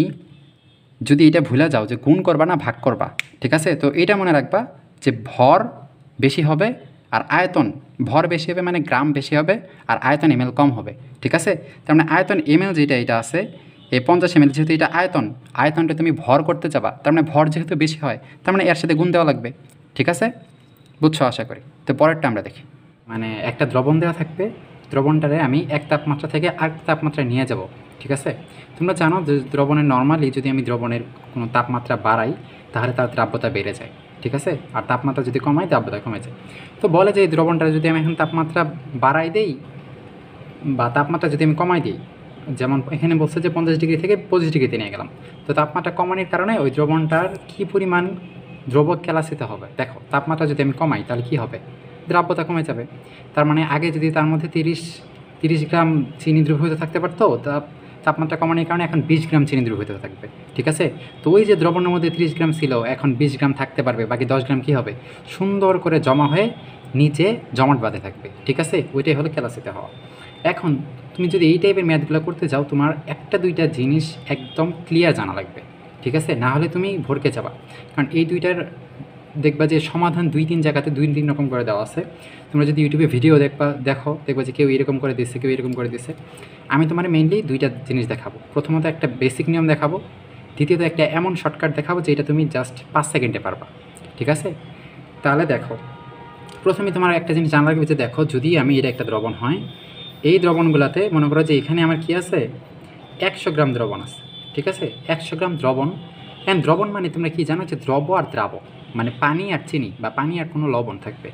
যদি এটা ভুলে যাও যে গুণ করবা না ভাগ করবা, ঠিক আছে? তো এটা মনে রাখবা যে ভর বেশি হবে আর আয়তন, ভর বেশি হবে মানে গ্রাম বেশি হবে, আর আয়তন এমএল কম হবে, ঠিক আছে? তার মানে আয়তন এমএল যেটা এটা আছে, এই 50 ml যেহেতু এটা আয়তনটা তুমি ভর করতে যাবা, তার মানে ভর যেহেতু বেশি হয়, তার মানে এর সাথে গুণ দেওয়া লাগবে, ঠিক আছে? বুঝছো আশা করি। তো পরেরটা আমরা দেখি। মানে একটা দ্রবণ দেওয়া থাকবে, দ্রবণটারে আমি এক তাপমাত্রা থেকে আরেক তাপমাত্রায় নিয়ে যাব, ঠিক আছে? তোমরা জানো যে দ্রবণের নর্মালি যদি আমি দ্রবণের কোনো তাপমাত্রা বাড়াই তাহলে তার দ্রাব্যতা বেড়ে যায়, ঠিক আছে? আর তাপমাত্রা যদি কমাই দ্রাব্যতা কমে যায়। তো বলে যে এই দ্রবণটা যদি আমি এখন তাপমাত্রা বাড়াই দেই বা তাপমাত্রা যদি আমি কমাই দিই, যেমন এখানে বলছে যে 50 ডিগ্রি থেকে 25 ডিগ্রিতে নিয়ে গেলাম, তো তাপমাত্রা কমানোর কারণে ওই দ্রবণটার কী পরিমাণ দ্রবক ক্যালাসিতে হবে, দেখো তাপমাত্রা যদি আমি কমাই তাহলে কী হবে, দ্রাব্যতা কমে যাবে। তার মানে আগে যদি তার মধ্যে 30 গ্রাম চিনি দ্রবীভূত থাকতে পারতো, তাপমাত্রা কমানোর কারণে এখন 20 গ্রাম চিনি দ্রবীভূত থাকবে, ঠিক আছে? তো ওই যে দ্রবণের মধ্যে 30 গ্রাম ছিল এখন 20 গ্রাম থাকতে পারবে, বাকি 10 গ্রাম কী হবে, সুন্দর করে জমা হয়ে নিচে জমাট বাঁধে থাকবে, ঠিক আছে? ওইটাই হলো ক্যালাসিতে হওয়া। এখন তুমি যদি এই টাইপের ম্যাথগুলো করতে যাও, তোমার একটা দুইটা জিনিস একদম ক্লিয়ার জানা লাগবে, ঠিক আছে? না হলে তুমি ভরকে যাবা, কারণ এই দুইটার দেখবা যে সমাধান 2-3 জায়গাতে 2-3 রকম করে দেওয়া আছে। তোমরা যদি ইউটিউবে ভিডিও দেখবা যে কেউ এরকম করে দিচ্ছে, কেউ এরকম করে দিচ্ছে। আমি তোমার মেইনলি দুইটা জিনিস দেখাবো। প্রথমত একটা বেসিক নিয়ম দেখাবো, দ্বিতীয়ত একটা এমন শর্টকাট দেখাবো যেটা তুমি জাস্ট 5 সেকেন্ডে পারবা, ঠিক আছে? তাহলে দেখো, প্রথমে তোমার একটা জিনিস জানা লাগবে যে দেখো যদি আমি এটা একটা দ্রবণ হয়, এই দ্রবণগুলোতে মনে করো যে এখানে আমার কি আছে 100 গ্রাম দ্রবণ আছে, ঠিক আছে? 100 গ্রাম দ্রবণ। হ্যাঁ, দ্রবণ মানে তোমরা কি জানো যে দ্রব আর দ্রাবক, মানে পানি আর চিনি বা পানি আর কোনো লবণ থাকবে।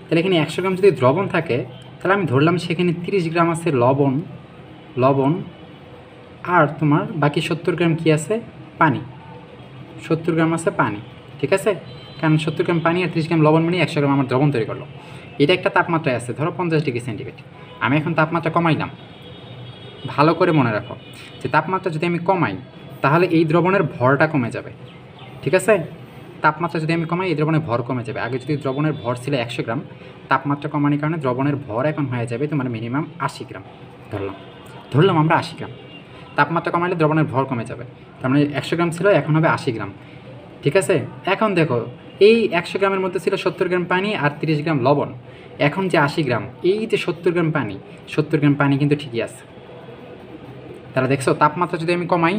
তাহলে এখানে 100 গ্রাম যদি দ্রবণ থাকে, তাহলে আমি ধরলাম সেখানে 30 গ্রাম আছে লবণ আর তোমার বাকি 70 গ্রাম কি আছে, পানি। 70 গ্রাম আছে পানি, ঠিক আছে? কারণ 70 গ্রাম পানি আর 30 গ্রাম লবণ মানে 100 গ্রাম আমার দ্রবণ তৈরি করলো। এটা একটা তাপমাত্রায় আছে, ধরো 50 ডিগ্রি সেন্টিগ্রেড। আমি এখন তাপমাত্রা কমাইলাম, ভালো করে মনে রাখো যে তাপমাত্রা যদি আমি কমাই তাহলে এই দ্রবণের ভরটা কমে যাবে, ঠিক আছে? তাপমাত্রা যদি আমি কমাই এই দ্রবণের ভর কমে যাবে। আগে যদি দ্রবণের ভর ছিল 100 গ্রাম, তাপমাত্রা কমানোর কারণে দ্রবণের ভর এখন হয়ে যাবে তোমার মিনিমাম 80 গ্রাম। ধরলাম আমরা 80 গ্রাম। তাপমাত্রা কমাইলে দ্রবণের ভর কমে যাবে, তার মানে 100 গ্রাম ছিল এখন হবে 80 গ্রাম, ঠিক আছে? এখন দেখো এই 100 গ্রামের মধ্যে ছিল 70 গ্রাম পানি আর 30 গ্রাম লবণ। এখন যে 80 গ্রাম, এই যে 70 গ্রাম পানি কিন্তু ঠিকই আছে। তাহলে দেখছো তাপমাত্রা যদি আমি কমাই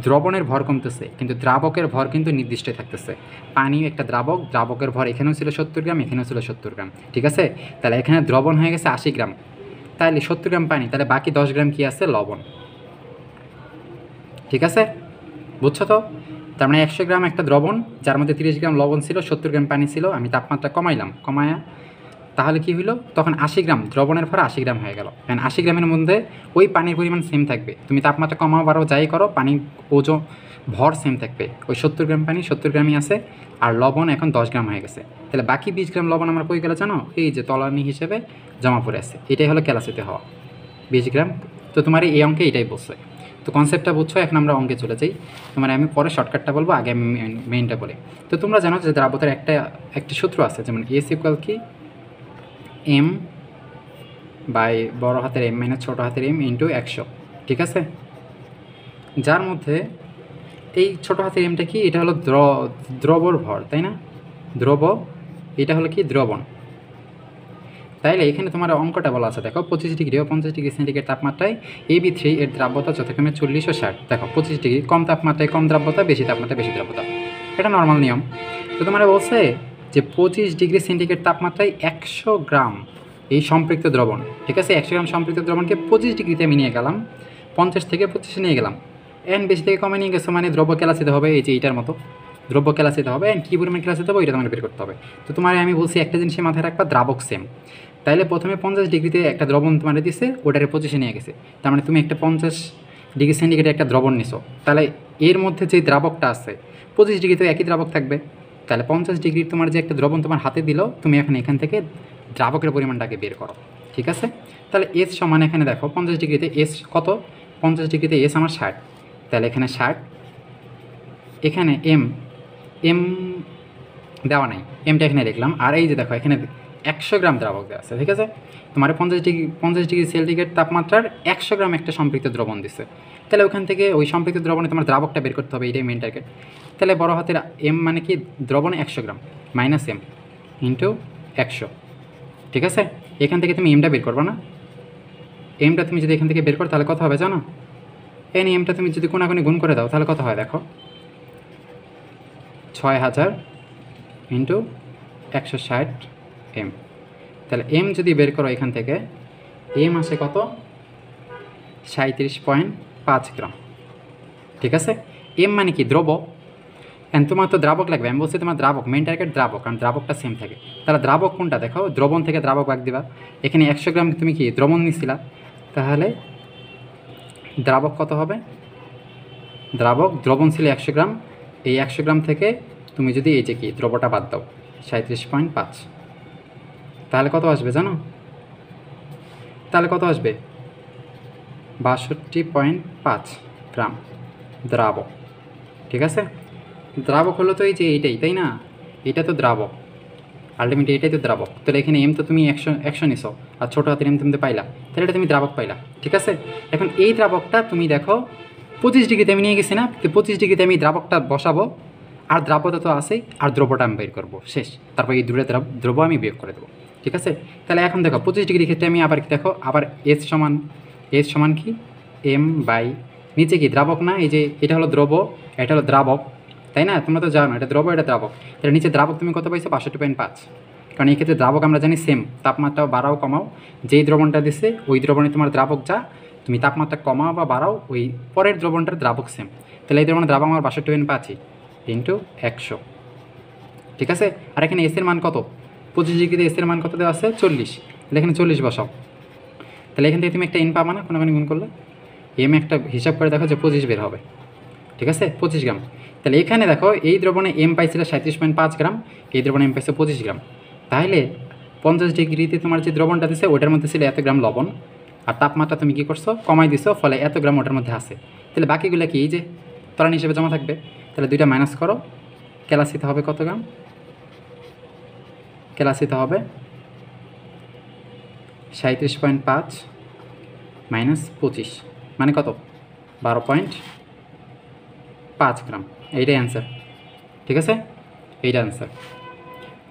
দ্রবণের ভর কমতেছে, কিন্তু দ্রাবকের ভর কিন্তু নির্দিষ্ট থাকতেছে। পানি একটা দ্রাবক, দ্রাবকের ভর এখানেও ছিল 70 গ্রাম, এখানেও ছিল 70 গ্রাম, ঠিক আছে? তাহলে এখানে দ্রবণ হয়ে গেছে 80 গ্রাম, তাহলে 70 গ্রাম পানি, তাহলে বাকি 10 গ্রাম কি আছে, লবণ, ঠিক আছে? বুঝছো তো? তার মানে 100 গ্রাম একটা দ্রবণ যার মধ্যে 30 গ্রাম লবণ ছিল, 70 গ্রাম পানি ছিল, আমি তাপমাত্রা কমায়া তাহলে কি হইলো, তখন 80 গ্রাম দ্রবণের ভর 80 গ্রাম হয়ে গেল। কারণ 80 গ্রামের মধ্যে ওই পানির পরিমাণ সেম থাকবে, তুমি তাপমাত্রা কমাও বাড়াও যাই করো, পানির ওজন ভর সেম থাকবে। ওই 70 গ্রাম পানি 70 গ্রামই আছে, আর লবণ এখন 10 গ্রাম হয়ে গেছে। তাহলে বাকি 20 গ্রাম লবণ আমরা কই গেলে জানো, এই যে তলানি হিসেবে জমা পড়ে আছে। এটাই হলো ক্যালাসিতে হওয়া 20 গ্রাম। তো তোমার এই অঙ্কে এটাই বলছে। তো কনসেপ্টটা বুঝছো, এখন আমরা অঙ্কে চলে যাই। তোমার আমি পরে শর্টকাটটা বলবো, আগে আমি মেইনটা বলি। তো তোমরা জানো যে দ্রাবতার একটি সূত্র আছে, যেমন এস ইকুয়াল কি এম বাই বড় হাতের এম মাইনাস ছোটো হাতের এম ইন্টু 100, ঠিক আছে? যার মধ্যে এই ছোটো হাতের এমটা কি, এটা হলো দ্রবর ভর, তাই না? দ্রব, এটা হলো কি দ্রবণ। তাইলে এখানে তোমার অঙ্কটা বলা আছে, দেখো 25 ডিগ্রি ও 50 ডিগ্রি সেন্টিগ্রেড তাপমাত্রায় AB3 এর দ্রাব্যতা যথাক্রমে 40 ও 60। দেখো 25 ডিগ্রি কম তাপমাত্রায় কম দ্রাব্যতা, বেশি তাপমাত্রায় বেশি দ্রাব্যতা, এটা নর্মাল নিয়ম। তো তোমার বলছে যে 25 ডিগ্রি সেন্টিগ্রেড তাপমাত্রায় 100 গ্রাম এই সম্পৃক্ত দ্রবণ, ঠিক আছে? 100 গ্রাম সম্পৃক্ত দ্রবণকে 25 ডিগ্রিতে আমি নিয়ে গেলাম, 50 থেকে 25 নিয়ে গেলাম, এন বেশি থেকে কমে নিয়ে গেছো মানে দ্রব্য ক্যালাসিতে হবে, এই যে এইটার মতো দ্রব্য ক্যালাসিতে হবে, এন কী পরিমাণ ক্যালাসিতে হবে ওইটা তোমাকে বের করতে হবে। তো তোমার আমি বলছি একটা জিনিসের মাথায় রাখবা, দ্রাবক সেম। তাইলে প্রথমে 50 ডিগ্রিতে একটা দ্রবণ তোমার দিছে, ওটারে 25 নিয়ে গেছে, তার মানে তুমি একটা 50 ডিগ্রি সেন্টিগ্রেডে একটা দ্রবণ নিছো, তাহলে এর মধ্যে যে দ্রাবকটা আছে 25 ডিগ্রিতে একই দ্রাবক থাকবে। তাহলে 50 ডিগ্রির তোমার যে একটা দ্রবণ তোমার হাতে দিল, তুমি এখন এখান থেকে দ্রাবকের পরিমাণটাকে বের করো, ঠিক আছে? তাহলে এস সমান এখানে দেখো 50 ডিগ্রিতে এস কত, 50 ডিগ্রিতে এস আমার 60, তাহলে এখানে 60, এখানে এম এম দেওয়া নাই, এমটা এখানে লিখলাম। আর এই যে দেখো এখানে 100 গ্রাম দ্রাবক দেওয়া আছে, ঠিক আছে? তোমার 50 ডিগ্রি সেলসিয়াস তাপমাত্রার 100 গ্রাম একটা সম্পৃক্ত দ্রবণ দিচ্ছে, তাহলে ওখান থেকে ওই সম্পৃক্ত দ্রবণে তোমার দ্রাবকটা বের করতে হবে, এটাই মেন টার্গেট। তাহলে বড় হাতের এম মানে কি, দ্রবণে 100 গ্রাম মাইনাস এম ইন্টু 100, ঠিক আছে? এখান থেকে তুমি এমটা বের করবে না, এমটা তুমি যদি এখান থেকে বের করো তাহলে কত হবে জানো? এন এমটা তুমি যদি কোনাকুনি গুণ করে দাও তাহলে কত হয় দেখো, 6000 ইন্টু 160 এম। তাহলে এম যদি বের করো এখান থেকে, এম আসে কত, 37.5 গ্রাম, ঠিক আছে? এম মানে কি, দ্রব। এখন তোমার তো দ্রাবক লাগবে, আমি বলছি তোমার দ্রাবক, মেন টার্গেট দ্রাবক, কারণ দ্রাবকটা সেম থাকে। তাহলে দ্রাবক কোনটা দেখো, দ্রবণ থেকে দ্রাবক ভাগ দিবা, এখানে 100 গ্রাম তুমি কি দ্রবণ নিছিলা, তাহলে দ্রাবক কত হবে, দ্রাবক দ্রবণ ছিল 100 গ্রাম, এই 100 গ্রাম থেকে তুমি যদি এই যে কি দ্রবটা বাদ দাও 37.5, তাহলে কত আসবে জানো, তাহলে কত আসবে 62.5 গ্রাম দ্রাবক, ঠিক আছে? দ্রাবক হলো তো এই যে এইটাই, তাই না? এটা তো দ্রাবক, আলটিমেটলি এটাই তো দ্রাবক। তাহলে এখানে এম তো তুমি 100 নিছো, আর ছোটো হাতের এম তুমি পাইলা, তাহলে এটা তুমি দ্রাবক পাইলা, ঠিক আছে? এখন এই দ্রাবকটা তুমি দেখো 25 ডিগ্রিতে আমি নিয়ে গেছি না, তো 25 ডিগ্রিতে আমি দ্রাবকটা বসাবো, আর দ্রাব্যতা তো আছেই, আর দ্রব্যটা আমি বের করবো, শেষ। তারপর এই দুটো দ্রব্য আমি বিয়োগ করে দেবো, ঠিক আছে? তাহলে এখন দেখো 25 ডিগ্রি ক্ষেত্রে আমি আবার দেখো, আবার এস সমান কি, এম বাই নিচে কি দ্রাবক না, এই যে এটা হলো দ্রব্য, এটা হলো দ্রাবক, তাই না? তোমরা তো জানো এটা দ্রব্য, এটা দ্রাবক, তাহলে নিচে দ্রাবক তুমি কত পাইছো, 62.5। কারণ এই ক্ষেত্রে দ্রাবক আমরা জানি সেম, তাপমাত্রাও বাড়াও কমাও, যেই দ্রবণটা দিচ্ছে ওই দ্রবণে তোমার দ্রাবক যা, তুমি তাপমাত্রা কমাও বা বাড়াও ওই পরের দ্রবণটার দ্রাবক সেম। তাহলে এই দ্রবণের দ্রাবক আমার 62.5 ইন্টু 100, ঠিক আছে? আর এখানে এসের মান কত, 25 ডিগ্রিতে এসের মান কত দেওয়া আছে, 40, তাহলে এখানে 40 বসাও। তাহলে এখান থেকে তুমি একটা এন পাবা না কোনোখানে গুণ করলে, এম একটা হিসাব করে দেখো যে 25 বের হবে, ঠিক আছে? 25 গ্রাম। তাহলে এখানে দেখো এই দ্রবণে এম পাইছিল 37.5 গ্রাম, এই দ্রবণে এম পাইছে 25 গ্রাম। তাহলে 50 ডিগ্রিতে তোমার যে দ্রবণটা দিচ্ছে ওটার মধ্যে ছিল এত গ্রাম লবণ, আর তাপমাত্রা তুমি কী করছো, কমাই দিছো, ফলে এত গ্রাম ওটার মধ্যে আছে। তাহলে বাকিগুলো কি, এই যে ত্বরণ হিসেবে জমা থাকবে। তাহলে দুইটা মাইনাস করো, ক্যালাসিতে হবে কত গ্রাম, ক্যালাসিতে হবে 37.5 মাইনাস 25 মানে কত, 12.5 গ্রাম, এইটাই অ্যান্সার, ঠিক আছে? এইটা অ্যান্সার।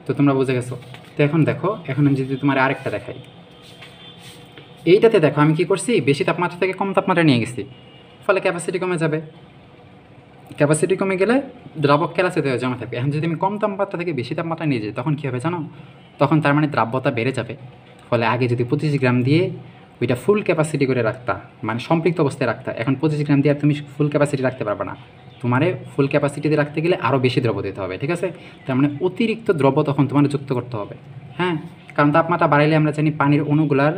তো তোমরা বুঝে গেছো। তো এখন দেখো, এখন আমি যদি তোমার আরেকটা দেখাই, এইটাতে দেখো আমি কি করছি, বেশি তাপমাত্রা থেকে কম তাপমাত্রা নিয়ে গেছি, ফলে ক্যাপাসিটি কমে যাবে, ক্যাপাসিটি কমে গেলে দ্রাবক ক্যালাসিতে জমা থাকবে। এখন যদি আমি কম তাপমাত্রা থেকে বেশি তাপমাত্রা নিয়ে যাই তখন কী হবে জানো, তখন তার মানে দ্রাব্যতা বেড়ে যাবে। ফলে আগে যদি 25 গ্রাম দিয়ে ওইটা ফুল ক্যাপাসিটি করে রাখতা, মানে সম্পৃক্ত অবস্থায় রাখতা, এখন 25 গ্রাম দিয়ে আর তুমি ফুল ক্যাপাসিটি রাখতে পারবে না, তোমারে ফুল ক্যাপাসিটিতে রাখতে গেলে আরও বেশি দ্রব্য দিতে হবে, ঠিক আছে? তার মানে অতিরিক্ত দ্রব্য তখন তোমার যুক্ত করতে হবে, হ্যাঁ। কারণ তাপমাত্রা বাড়াইলে আমরা জানি পানির অণুগুলার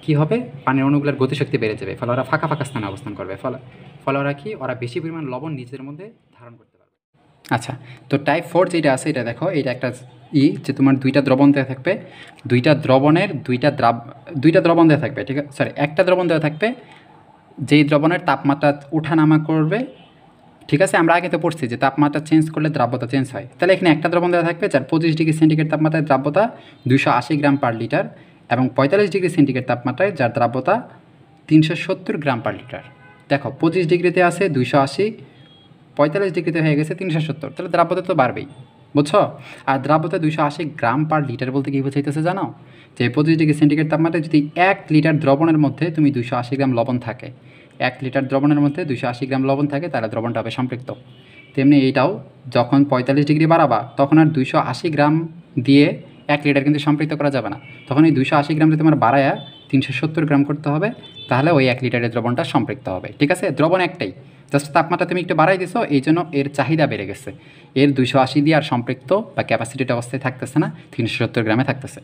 কী হবে, পানির অণুগুলার গতিশক্তি বেড়ে যাবে, ফলে ওরা ফাঁকা ফাঁকা স্থানে অবস্থান করবে, ফলে ওরা কি, ওরা বেশি পরিমাণ লবণ নিজেদের মধ্যে ধারণ করতে পারবে। আচ্ছা, তো টাইপ 4 যেটা আছে এটা দেখো, এটা একটা যে তোমার দুইটা দ্রবণ দেওয়া থাকবে, দুইটা দ্রবণের দুইটা দ্রবণ দেওয়া থাকবে, ঠিক আছে? সরি, একটা দ্রবণ দেওয়া থাকবে, যেই দ্রবণের তাপমাত্রা ওঠানামা করবে, ঠিক আছে? আমরা আগে তো পড়ছি যে তাপমাত্রা চেঞ্জ করলে দ্রাব্যতা চেঞ্জ হয়। তাহলে এখানে একটা দ্রবণ দেওয়া থাকবে যার 25 ডিগ্রি সেন্টিগ্রেড তাপমাত্রায় দ্রাব্যতা 280 গ্রাম পার লিটার, এবং 45 ডিগ্রি সেন্টিগ্রেড তাপমাত্রায় যার দ্রাব্যতা 370 গ্রাম পার লিটার। দেখো 25 ডিগ্রিতে আছে 280, 45 ডিগ্রিতে হয়ে গেছে 370, তাহলে দ্রাব্যতা তো বাড়বেই, বুঝছো? আর দ্রাব্যতা 280 গ্রাম পার লিটার বলতে কী বোঝাইতেছে জানো, যে 25 ডিগ্রি সেন্টিগ্রেড তাপমাত্রায় যদি 1 লিটার দ্রবণের মধ্যে তুমি 280 গ্রাম লবণ থাকে, 1 লিটার দ্রবণের মধ্যে 280 গ্রাম লবণ থাকে, তাহলে দ্রবণটা হবে সম্পৃক্ত। তেমনি এইটাও যখন 45 ডিগ্রি বাড়াবা তখন আর 280 গ্রাম দিয়ে 1 লিটার কিন্তু সম্পৃক্ত করা যাবে না, তখন এই 280 গ্রাম যদি তোমার বাড়ায়া 370 গ্রাম করতে হবে, তাহলে ওই 1 লিটারের দ্রবণটা সম্পৃক্ত হবে। ঠিক আছে, দ্রবণ একটাই, জাস্ট তাপমাত্রা তুমি একটু বাড়াই দিছো, এই জন্য এর চাহিদা বেড়ে গেছে, এর 280 দিয়ে আর সম্পৃক্ত বা ক্যাপাসিটিড অবস্থায় থাকতেছে না, 370 গ্রামে থাকতেছে।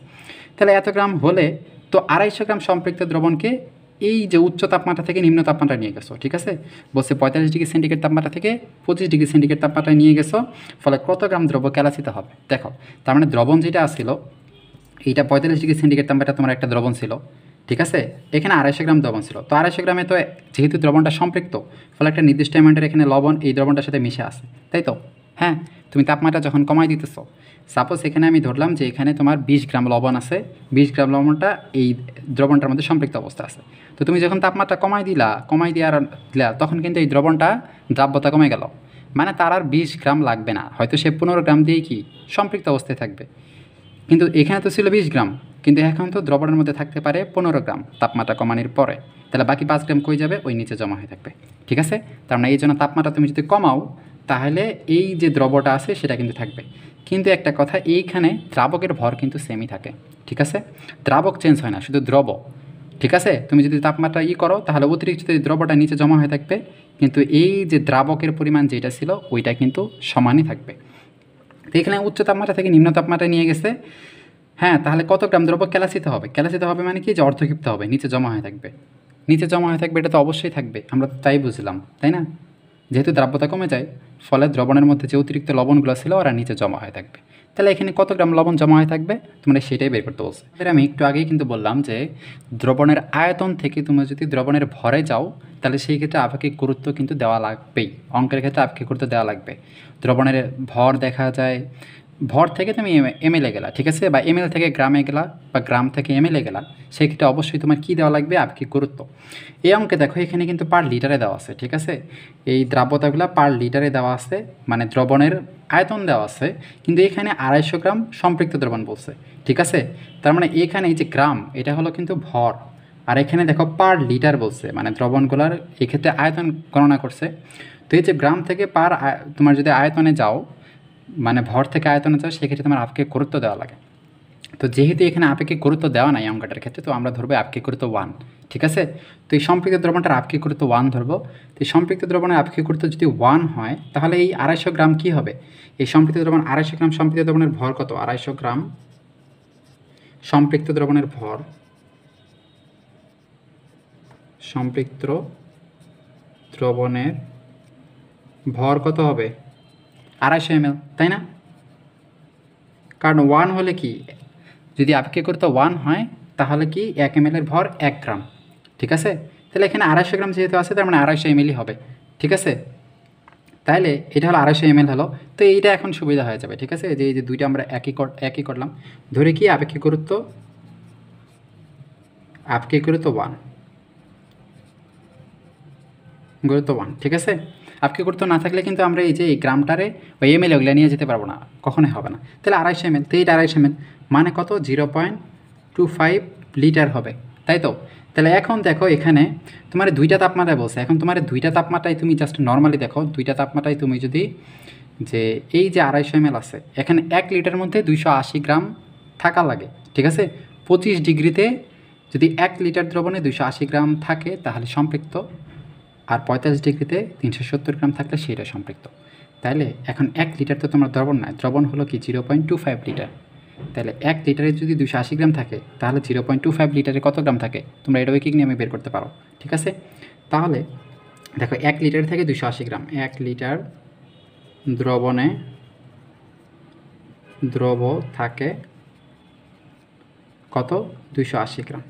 তাহলে এত গ্রাম হলে তো 250 গ্রাম সম্পৃক্ত দ্রবণকে এই যে উচ্চ তাপমাত্রা থেকে নিম্ন তাপমাত্রা নিয়ে গেছো, ঠিক আছে, বলছে 45 ডিগ্রি সেন্টিগ্রেড তাপমাত্রা থেকে 25 ডিগ্রি সেন্টিগ্রেড তাপমাত্রায় নিয়ে গেছো, ফলে কত গ্রাম দ্রব্য ক্যালাসিত হবে দেখো। তার মানে দ্রবণ যেটা আসছিল এইটা 45 ডিগ্রি সেন্টিগ্রেড তাপমাত্রা তোমার একটা দ্রবণ ছিল, ঠিক আছে, এখানে 250 গ্রাম দ্রবণ ছিল, তো 250 গ্রামে তো যেহেতু দ্রবণটা সম্পৃক্ত, ফলে একটা নির্দিষ্ট অ্যামাউন্টের এখানে লবণ এই দ্রবণটার সাথে মিশে আসে, তাই তো? হ্যাঁ, তুমি তাপমাত্রা যখন কমাই দিতেছো, সাপোজ এখানে আমি ধরলাম যে এখানে তোমার 20 গ্রাম লবণ আছে, 20 গ্রাম লবণটা এই দ্রবণটার মধ্যে সম্পৃক্ত অবস্থা আছে, তো তুমি যখন তাপমাত্রা কমাই দিলা তখন কিন্তু এই দ্রবণটা দ্রাব্যতা কমে গেল, মানে তার আর 20 গ্রাম লাগবে না, হয়তো সে 15 গ্রাম দিয়েই কি সম্পৃক্ত অবস্থায় থাকবে। কিন্তু এখানে তো ছিল 20 গ্রাম, কিন্তু এখন তো দ্রবণের মধ্যে থাকতে পারে 15 গ্রাম তাপমাত্রা কমানোর পরে, তাহলে বাকি 5 গ্রাম কই যাবে? ওই নিচে জমা হয়ে থাকবে, ঠিক আছে। তার মানে এই জন্য তাপমাত্রা তুমি যদি কমাও, তাহলে এই যে দ্রবটা আছে সেটা কিন্তু থাকবে। কিন্তু একটা কথা, এইখানে দ্রাবকের ভর কিন্তু সেমই থাকে, ঠিক আছে, দ্রাবক চেঞ্জ হয় না, শুধু দ্রব, ঠিক আছে। তুমি যদি তাপমাত্রা করো, তাহলে অতিরিক্ত দ্রবটা নিচে জমা হয়ে থাকবে, কিন্তু এই যে দ্রাবকের পরিমাণ যেটা ছিল ওইটা কিন্তু সমানই থাকবে। তো এখানে উচ্চ তাপমাত্রা থেকে নিম্ন তাপমাত্রায় নিয়ে গেছে, হ্যাঁ, তাহলে কত গ্রাম দ্রব্য ক্যালাসিত হবে? ক্যালাসিত হবে মানে কি, যে অর্ধক্ষিপ্ত হবে, নিচে জমা হয়ে থাকবে। নিচে জমা হয়ে থাকবে, এটা তো অবশ্যই থাকবে, আমরা তো তাই বুঝলাম, তাই না? যেহেতু দ্রাব্যতা কমে যায়, ফলে দ্রবণের মধ্যে যে অতিরিক্ত লবণগুলো ছিল ওরা নিচে জমা হয়ে থাকবে। তাহলে এখানে কত গ্রাম লবণ জমা হয়ে থাকবে, তোমরা সেটাই বের করতে বলছে। এবার আমি একটু আগেই কিন্তু বললাম যে দ্রবণের আয়তন থেকে তুমি যদি দ্রবণের ভরে যাও, তাহলে সেই ক্ষেত্রে আপেক্ষিক গুরুত্ব কিন্তু দেওয়া লাগবেই, অঙ্কের ক্ষেত্রে আপেক্ষিক গুরুত্ব দেওয়া লাগবে। দ্রবণের ভর দেখা যায়, ভর থেকে তুমি এমএলএ গেলা, ঠিক আছে, বা এমএল থেকে গ্রামে গেলা, বা গ্রাম থেকে এমএলএ গেলা, সেক্ষেত্রে অবশ্যই তোমার কী দেওয়া লাগবে? আপেক্ষিক গুরুত্ব। এই অঙ্কে দেখো এখানে কিন্তু পার লিটারে দেওয়া আছে, ঠিক আছে, এই দ্রাব্যতাগুলো পার লিটারে দেওয়া আছে, মানে দ্রবণের আয়তন দেওয়া আছে, কিন্তু এখানে 250 গ্রাম সম্পৃক্ত দ্রবণ বলছে, ঠিক আছে। তার মানে এখানে এই যে গ্রাম, এটা হলো কিন্তু ভর, আর এখানে দেখো পার লিটার বলছে, মানে দ্রবণগুলার এক্ষেত্রে আয়তন গণনা করছে। তো এই যে গ্রাম থেকে পার তোমার যদি আয়তনে যাও, মানে ভর থেকে আয়তনে যাও, সেক্ষেত্রে তোমার আপেক্ষিক গুরুত্ব দেওয়া লাগে। তো যেহেতু এখানে আপেক্ষিক গুরুত্ব দেওয়া নাই অঙ্কটার ক্ষেত্রে, তো আমরা ধরবো আপেক্ষিক গুরুত্ব 1, ঠিক আছে। তো এই সম্পৃক্ত দ্রবণটার আপেক্ষিক গুরুত্ব 1 ধরবো। তো এই সম্পৃক্ত দ্রবণের আপেক্ষিক গুরুত্ব যদি 1 হয়, তাহলে এই 250 গ্রাম কী হবে? এই সম্পৃক্ত দ্রবণ 250 গ্রাম সম্পৃক্ত দ্রবণের ভর কত? 250 গ্রাম সম্পৃক্ত দ্রবণের ভর, সম্পৃক্ত দ্রবণের ভর কত হবে? 250 ml, তাই না? কারণ 1 হলে কি, যদি আপেক্ষিক গুরুত্ব 1 হয়, তাহলে কি 1 ml এর ভর 1 গ্রাম, ঠিক আছে। তাহলে এখানে 250 গ্রাম যেহেতু আছে, তার মানে 250 ml হবে, ঠিক আছে। তাহলে এটা হলো 250 ml হলো। তো এইটা এখন সুবিধা হয়ে যাবে, ঠিক আছে, যে এই যে দুইটা আমরা একই করলাম, ধরে কি আপেক্ষিক গুরুত্ব 1, গুরুত্ব 1, ঠিক আছে। আপেক্ষিক গুরুত্ব না থাকলে কিন্তু আমরা এই যে এই গ্রামটারে ওই এমএল ওগুলো নিয়ে যেতে পারবো না, কখনোই হবে না। তাহলে 250 ml, তো এইটা 250 ml মানে কত? 0.25 লিটার হবে, তাই তো। তাহলে এখন দেখো এখানে তোমার দুইটা তাপমাত্রায় বলছে, এখন তোমার দুইটা তাপমাত্রায় তুমি জাস্ট নর্মালি দেখো, দুইটা তাপমাত্রায় তুমি যদি যে এই যে 250 ml আছে, এখানে 1 লিটারের মধ্যে 280 গ্রাম থাকা লাগে, ঠিক আছে। 25 ডিগ্রিতে যদি 1 লিটার দ্রবণে 280 গ্রাম থাকে, তাহলে সম্পৃক্ত, আর 45 ডিগ্রিতে 370 গ্রাম থাকলে সেটা সম্পৃক্ত। তাহলে এখন 1 লিটার তো তোমার দ্রবণ নয়, দ্রবণ হলো কি 0.25 লিটার। তাহলে 1 লিটারে যদি 280 গ্রাম থাকে, তাহলে 0.25 লিটারে কত গ্রাম থাকে? তোমরা এটা উইকিং নিয়মে বের করতে পারো, ঠিক আছে। তাহলে দেখো 1 লিটার থেকে 280 গ্রাম, 1 লিটার দ্রবণে দ্রব থাকে কত? 280 গ্রাম,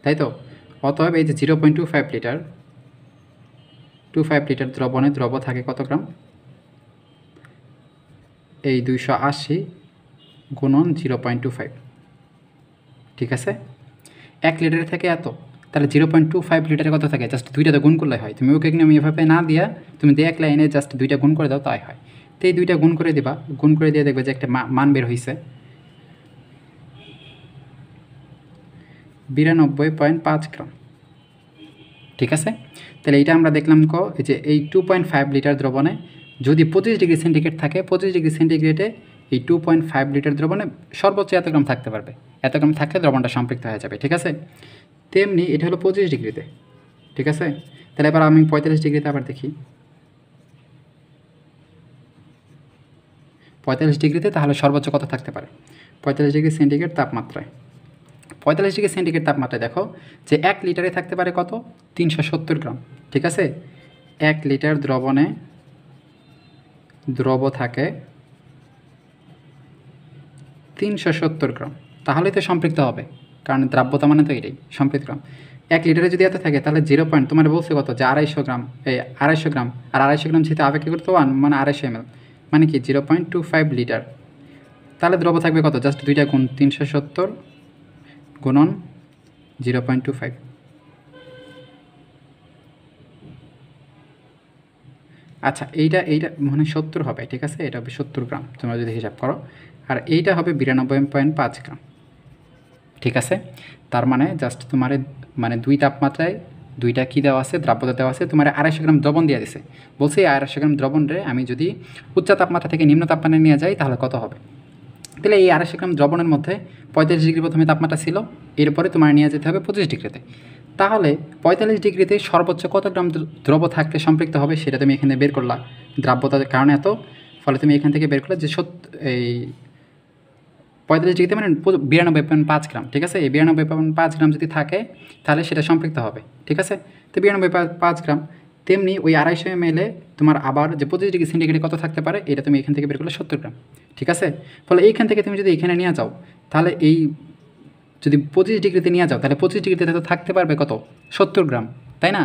তাই তো। অতএব এই যে 0.25 লিটার, 25 লিটার দ্রবণে দ্রব থাকে কত গ্রাম? এই 280 গুণন 0.25, ঠিক আছে। 1 লিটারে থেকে এত, তাহলে 0.25 লিটারে কত থাকে? জাস্ট দুইটাতে গুণ করলে হয়। তুমি ওকে আমি এভাবে না দিয়া, তুমি দিয়ে এক লাইনে জাস্ট দুইটা গুণ করে দাও, তাই হয়। তো এই দুইটা গুণ করে দিবা, গুণ করে দিয়ে দেখবে যে একটা মান বের হয়েছে 92.5 গ্রাম, ঠিক আছে। তাহলে এইটা আমরা দেখলাম যে এই 2.5 লিটার দ্রবণে যদি 25 ডিগ্রি সেন্টিগ্রেড থাকে, 25 ডিগ্রি সেন্টিগ্রেডে এই 2.5 লিটার দ্রবণে সর্বোচ্চ এত গ্রাম থাকতে পারবে, এত গ্রাম থাকলে দ্রবণটা সম্পৃক্ত হয়ে যাবে, ঠিক আছে। তেমনি এটা হলো 25 ডিগ্রিতে, ঠিক আছে। তাহলে এবার আমি 45 ডিগ্রিতে আবার দেখি, 45 ডিগ্রিতে তাহলে সর্বোচ্চ কত থাকতে পারে? 45 ডিগ্রি সেন্টিগ্রেড তাপমাত্রায়, 45 ডিগ্রি সেন্টিগ্রেড তাপমাত্রায় দেখো যে 1 লিটারে থাকতে পারে কত? 370 গ্রাম, ঠিক আছে। 1 লিটার দ্রবণে দ্রব থাকে 370 গ্রাম, তাহলেই তো সম্পৃক্ত হবে, কারণ দ্রাব্যতা মানে তো এটাই সম্পৃক্ত গ্রাম। 1 লিটারে যদি এত থাকে তাহলে 0 পয়েন্ট, তোমার বলছে কত যে 250 গ্রাম, এই 250 গ্রাম, আর 250 গ্রাম যেহেতু আপেক্ষিকতা 1 মানে 250 ml, মানে কি 0.25 লিটার। তাহলে দ্রব থাকবে কত? জাস্ট দুইটা গুণ, 370 গুণন 0.25, আচ্ছা এইটা মানে 70 হবে, ঠিক আছে। এটা হবে 70 গ্রাম তোমরা যদি হিসাব করো, আর এইটা হবে 92.5 গ্রাম, ঠিক আছে। তার মানে জাস্ট তোমার মানে দুই তাপমাত্রায় দুইটা কী দেওয়া আছে, দ্রাব্যতা দেওয়া আছে, তোমার 250 গ্রাম দ্রবণ দিয়ে দিছে। বলছি 250 গ্রাম দ্রবণরে আমি যদি উচ্চ তাপমাত্রা থেকে নিম্ন তাপমাত্রায় নিয়ে যাই তাহলে কত হবে? তাহলে এই 250 গ্রাম দ্রবণের মধ্যে 45 ডিগ্রি প্রথমে তাপমাত্রা ছিল, এরপরে তোমার নিয়ে যেতে হবে 25 ডিগ্রিতে। তাহলে 45 ডিগ্রিতে সর্বোচ্চ কত গ্রাম দ্রব থাকলে সম্পৃক্ত হবে সেটা তুমি এখানে বের করলা, দ্রাব্যতার কারণে এত, ফলে তুমি এখান থেকে বের করলে যে এই 45 ডিগ্রিতে মানে 92.5 গ্রাম, ঠিক আছে। এই 92.5 গ্রাম যদি থাকে তাহলে সেটা সম্পৃক্ত হবে, ঠিক আছে। তো 92.5 গ্রাম, তেমনি ওই 250 ml তোমার আবার যে 25 ডিগ্রি সেন্টিগ্রেডে কত থাকতে পারে এটা তুমি এখান থেকে বের করলে 70 গ্রাম, ঠিক আছে। ফলে এইখান থেকে তুমি যদি এখানে নিয়ে যাও তাহলে এই যদি 25 ডিগ্রিতে নিয়ে যাও তাহলে 25 ডিগ্রিতে তো থাকতে পারবে কত? 70 গ্রাম, তাই না?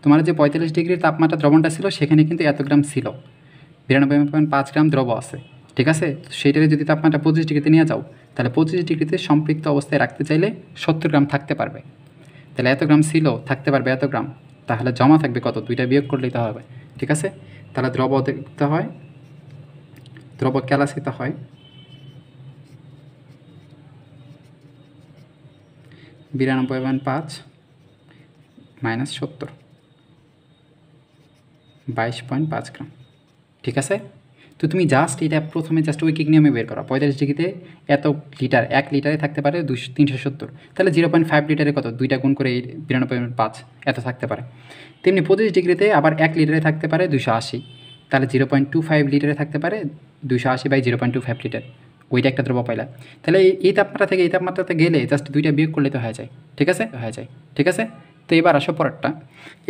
তোমার যে 45 ডিগ্রির তাপমাত্রা দ্রবণটা ছিল সেখানে কিন্তু এত গ্রাম ছিল, 92.5 গ্রাম দ্রব আছে, ঠিক আছে। সেইটারে যদি তাপমাত্রা 25 ডিগ্রিতে নিয়ে যাও তাহলে 25 ডিগ্রিতে সম্পৃক্ত অবস্থায় রাখতে চাইলে 70 গ্রাম থাকতে পারবে। তাহলে এত গ্রাম ছিল, থাকতে পারবে এত গ্রাম, তাহলে জমা থাকবে কত? দুইটা বিয়োগ করলেই তো হবে, ঠিক আছে। তাহলে দ্রব দেখতে হয়, দ্রব ক্যালাসিত হয় 92.5 মাইনাস 70, 22.5 গ্রাম, ঠিক আছে। তো তুমি জাস্ট এটা প্রথমে জাস্ট ঐকিক নিয়মে বের করো, 45 ডিগ্রিতে এত লিটার, 1 লিটারে থাকতে পারে 370, তাহলে 0.5 লিটারে কত? দুইটা গুণ করে 92.5 এত থাকতে পারে। তেমনি 25 ডিগ্রিতে আবার 1 লিটারে থাকতে পারে 280, তাহলে 0.25 লিটারে থাকতে পারে 280/0.25 লিটার, ওইটা একটা দ্রব্য পাইলা। তাহলে এই তাপমাত্রা থেকে এই তাপমাত্রাতে গেলে জাস্ট দুইটা বিয়োগ করলে তো হয়ে যায়, ঠিক আছে, হয়ে যায়, ঠিক আছে। তো এবার আসো পরেরটা,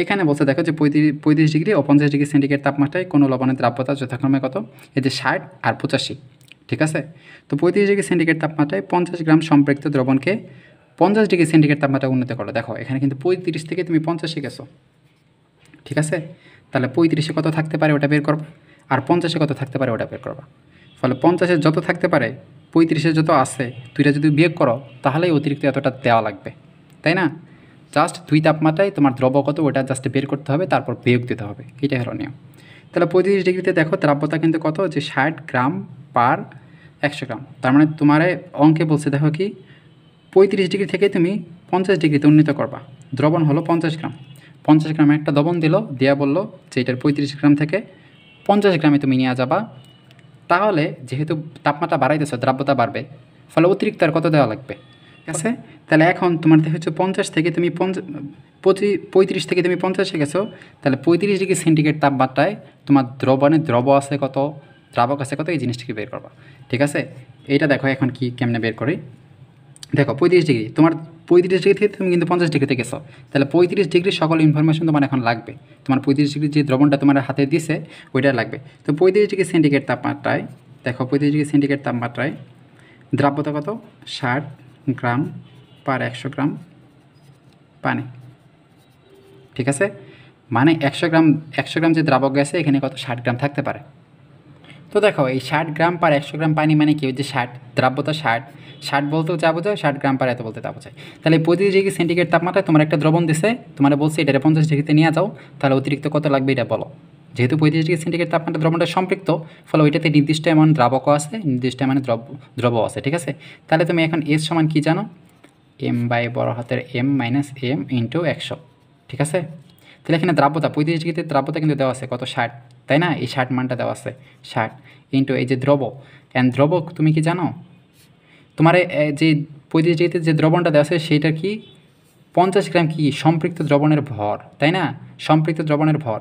এখানে বলছে দেখো যে 35 ডিগ্রি ও 50 ডিগ্রি সেন্টিগ্রেড তাপমাত্রায় কোনো লবণের দ্রাব্যতা যথাক্রমে কত? এই যে 60 আর 85, ঠিক আছে। তো 35 ডিগ্রি সেন্টিগ্রেড তাপমাত্রায় 50 গ্রাম সম্পৃক্ত দ্রবণকে 50 ডিগ্রি সেন্টিগ্রেড তাপমাত্রা উন্নত করো। দেখো এখানে কিন্তু 35 থেকে তুমি 50 গেছো, ঠিক আছে। তাহলে 35-এ কত থাকতে পারে ওটা বের করবা, আর 50-এ কত থাকতে পারে ওটা বের করবা। ফলে 50-এ যত থাকতে পারে 35-এ যত আছে দুইটা যদি বিয়োগ করো তাহলেই অতিরিক্ত এতটা দেওয়া লাগবে, তাই না। জাস্ট দুই তাপমাত্রায় তোমার দ্রব্য কত ওটা জাস্ট বের করতে হবে, তারপর বিয়োগ দিতে হবে, এটাই হলো নিয়ম। তাহলে 35 ডিগ্রিতে দেখো দ্রাব্যতা কিন্তু কত? যে 60 গ্রাম পার 100 গ্রাম। তার মানে তোমার অঙ্কে বলছে দেখো কি 35 ডিগ্রি থেকে তুমি 50 ডিগ্রিতে উন্নীত করবা, দ্রবণ হলো 50 গ্রাম। 50 গ্রামে একটা দ্রবণ দিল, দেওয়া বললো যে এটার 35 গ্রাম থেকে 50 গ্রামে তুমি নিয়ে যাবা। তাহলে যেহেতু তাপমাত্রা বাড়াইতেছো দ্রাব্যতা বাড়বে, ফলে অতিরিক্ত আর কত দেওয়া লাগবে, ঠিক আছে। তাহলে এখন তোমার হচ্ছে 50 থেকে তুমি 35 থেকে তুমি 50-এ গেছো, তাহলে 35 ডিগ্রি সেন্টিগ্রেড তাপমাত্রায় তোমার দ্রব আছে কত, দ্রাবক আছে কত, এই জিনিসটাকে বের করবা, ঠিক আছে। এইটা দেখো এখন কি কেমনে বের করি। দেখো 35 ডিগ্রি, তোমার 35 ডিগ্রি থেকে তুমি কিন্তু 50 ডিগ্রিতে গেছো, তাহলে 35 ডিগ্রির সকল ইনফরমেশন তোমার এখন লাগবে। তোমার 35 ডিগ্রি যে দ্রবণটা তোমার হাতে দিছে ওইটা লাগবে। তো 35 ডিগ্রি সেন্টিগ্রেড তাপমাত্রায় দেখো 35 ডিগ্রি সেন্টিগ্রেড তাপমাত্রায় দ্রাব্যতা কত? 60 গ্রাম পার 100 গ্রাম পানি, ঠিক আছে। মানে 100 গ্রাম যে দ্রাবক গেছে এখানে কত? 60 গ্রাম থাকতে পারে। তো দেখো এই 60 গ্রাম পার 100 গ্রাম পানি মানে কি? ওই যে 60 দ্রাব্যতা 60 বলতেও যা বোঝায়, 60 গ্রাম পার এত বলতে তা বোঝায়। তাহলে 35 ডিগ্রি সেন্টিগ্রেড তাপমাত্রায় তোমার একটা দ্রবণ দিছে, তোমার বলছে এটা 50 ডিগ্রিতে নিয়ে যাও, তাহলে অতিরিক্ত কত লাগবে এটা বলো। যেহেতু 35 ডিগ্রি সেন্টিগ্রেড তাপমাত্রা দ্রবণটা সম্পৃক্ত, ফলে ওইটাতে নির্দিষ্ট এমন দ্রাবকও আছে, নির্দিষ্ট এমন দ্রব আছে, ঠিক আছে। তাহলে তুমি এখন এস সমান কী জানো? m/M - m × 100, ঠিক আছে। তাহলে এখানে দ্রাব্যতা 35 ডিগ্রিতে দ্রাব্যতা কিন্তু দেওয়া আছে কত? 60, তাই না? এই 60 মানটা দেওয়া আছে, 60 ইন্টু এই যে দ্রব, দ্রব তুমি কি জানো? তোমার যে 35 ডিগ্রিতে যে দ্রবণটা দেওয়া আছে সেইটা কি 50 গ্রাম কি সম্পৃক্ত দ্রবণের ভর, তাই না? সম্পৃক্ত দ্রবণের ভর,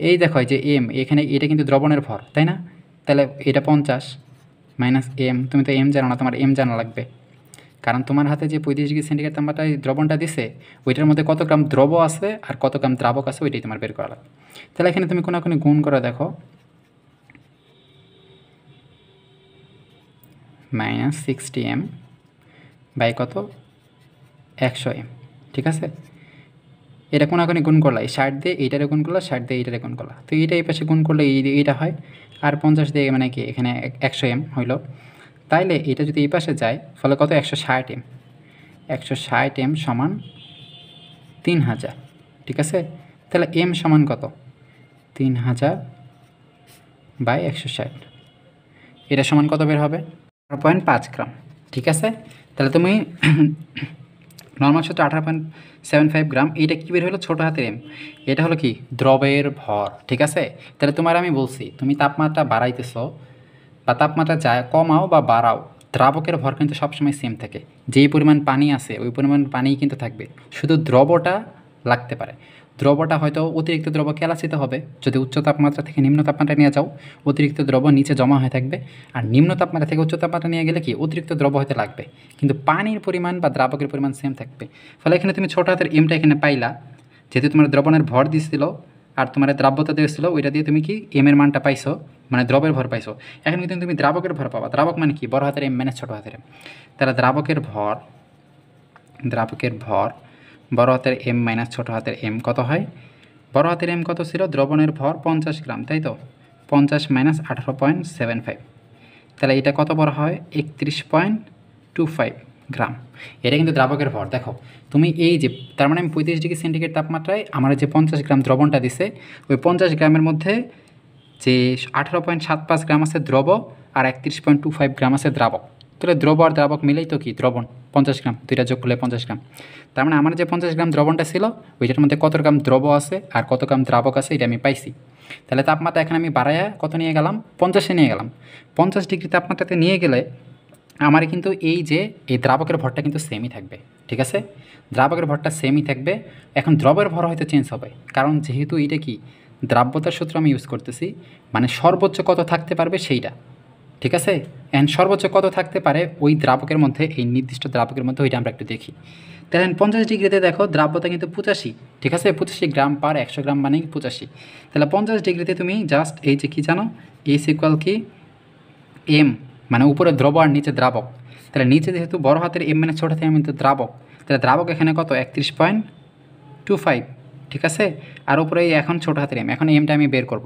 এই দেখো যে এম, এখানে এটা কিন্তু দ্রবণের ভর, তাই না? তাহলে এটা 50 মাইনাস এম, তুমি তো এম জানো না, তোমার এম জানা লাগবে, কারণ তোমার হাতে যে 35 ডিগ্রি সেন্টিগ্রেড তাপমাত্রায় দ্রবণটা দিছে ওইটার মধ্যে কত গ্রাম দ্রব আছে আর কত গ্রাম দ্রাবক আছে ওইটাই তোমার বের করা লাগবে। তাহলে এখানে তুমি কোনো গুণ করে দেখো, মাইনাস 60 এম বাই কত 100 এম, ঠিক আছে? এটা কোনাকুনি গুণ করলা, এই 60 দিয়ে এইটারে গুণ করলা, 60 দিয়ে এইটারে গুণ করলা, তো এইটা এই পাশে গুণ করলে এইটা হয়, আর 50 দিয়ে মানে কি এখানে 100 এম হইল, তাইলে এটা যদি এই পাশে যায় ফলে কত 160 এম, 160 এম সমান 3000, ঠিক আছে? তাহলে এম সমান কত 3000 বাই 160, এটা সমান কত বের হবে 18.5 গ্রাম, ঠিক আছে? তাহলে তুমি নর্মাল সূত্র 18.75 গ্রাম, এইটা কী বের হলো ছোটো হাতের এম, এটা হলো কি দ্রবের ভর, ঠিক আছে? তাহলে তোমার আমি বলছি তুমি তাপমাত্রা বাড়াইতেছ বা তাপমাত্রা যায় কমাও বা বাড়াও, দ্রাবকের ভর কিন্তু সবসময় সেম থাকে, যেই পরিমাণ পানি আছে ওই পরিমাণ পানিই কিন্তু থাকবে, শুধু দ্রবটা লাগতে পারে, দ্রবটা হয়তো অতিরিক্ত দ্রব কেলাচিত হবে, যদি উচ্চ তাপমাত্রা থেকে নিম্ন তাপমাত্রা নিয়ে যাও অতিরিক্ত দ্রব নিচে জমা হয়ে থাকবে, আর নিম্ন তাপমাত্রা থেকে উচ্চ তাপমাত্রা নিয়ে গেলে কি অতিরিক্ত দ্রব হতে লাগবে, কিন্তু পানির পরিমাণ বা দ্রাবকের পরিমাণ সেম থাকবে। ফলে এখানে তুমি ছোটো হাতের এমটা এখানে পাইলা, যেহেতু তোমার দ্রবণের ভর দিছিল আর তোমার দ্রাব্যতা দিয়েছিল, ওইটা দিয়ে তুমি কি এম এর মানটা পাইছো, মানে দ্রবের ভর পাইছো। এখন কিন্তু তুমি দ্রাবকের ভর পাবা, দ্রাবক মানে কি বড় হাতের এম মানে ছোটো হাতের এম, তাহলে দ্রাবকের ভর বড় হাতের এম মাইনাস ছোটো হাতের এম কত হয়, বড় হাতের এম কত ছিল, দ্রবণের ভর 50 গ্রাম, তাই তো 50 মাইনাস 18.75, তাহলে এটা কত বড় হয় 31.25 গ্রাম, এটা কিন্তু দ্রাবকের ভর। দেখো তুমি এই যে তার মানে আমি 35 ডিগ্রি সেন্টিগ্রেড তাপমাত্রায় আমার যে 50 গ্রাম দ্রবণটা দিছে ওই 50 গ্রামের মধ্যে যে 18.75 গ্রাম আছে দ্রব আর 31.25 গ্রাম আছে দ্রাবক, তাহলে দ্রব আর দ্রাবক মিলেই তো কি দ্রবণ 50 গ্রাম, দুইটা যোগ করলে 50 গ্রাম, তার মানে আমার যে 50 গ্রাম দ্রবণটা ছিল ওইটার মধ্যে কত গ্রাম দ্রব আছে আর কত গ্রাম দ্রাবক আছে এটা আমি পাইছি। তাহলে তাপমাত্রা এখানে আমি বাড়াইয়া কত নিয়ে গেলাম 50-এ নিয়ে গেলাম, 50 ডিগ্রি তাপমাত্রাতে নিয়ে গেলে আমার কিন্তু এই যে এই দ্রাবকের ভরটা কিন্তু সেমই থাকবে, ঠিক আছে? দ্রাবকের ভরটা সেমই থাকবে, এখন দ্রবের ভর হয়তো চেঞ্জ হবে, কারণ যেহেতু এইটা কি দ্রাব্যতার সূত্র আমি ইউজ করতেছি, মানে সর্বোচ্চ কত থাকতে পারবে সেইটা, ঠিক আছে? এখন সর্বোচ্চ কত থাকতে পারে ওই দ্রাবকের মধ্যে, এই নির্দিষ্ট দ্রাবকের মধ্যে ওইটা আমরা একটু দেখি। দেখেন 50 ডিগ্রিতে দেখো দ্রাব্যতা কিন্তু 85, ঠিক আছে? 85 গ্রাম পার 100 গ্রাম মানে 85, তাহলে 50 ডিগ্রিতে তুমি জাস্ট এই যে কি জানো এস ইকুয়াল কি এম, মানে উপরে দ্রব আর নিচে দ্রাবক, তাহলে নিচে যেহেতু বড় হাতের এম মানে ছোটো হাতের এম কিন্তু দ্রাবক, তাহলে দ্রাবক এখানে কত 31.25, ঠিক আছে? আর উপরে এখন ছোটো হাতের এম, এখন এমটা আমি বের করব,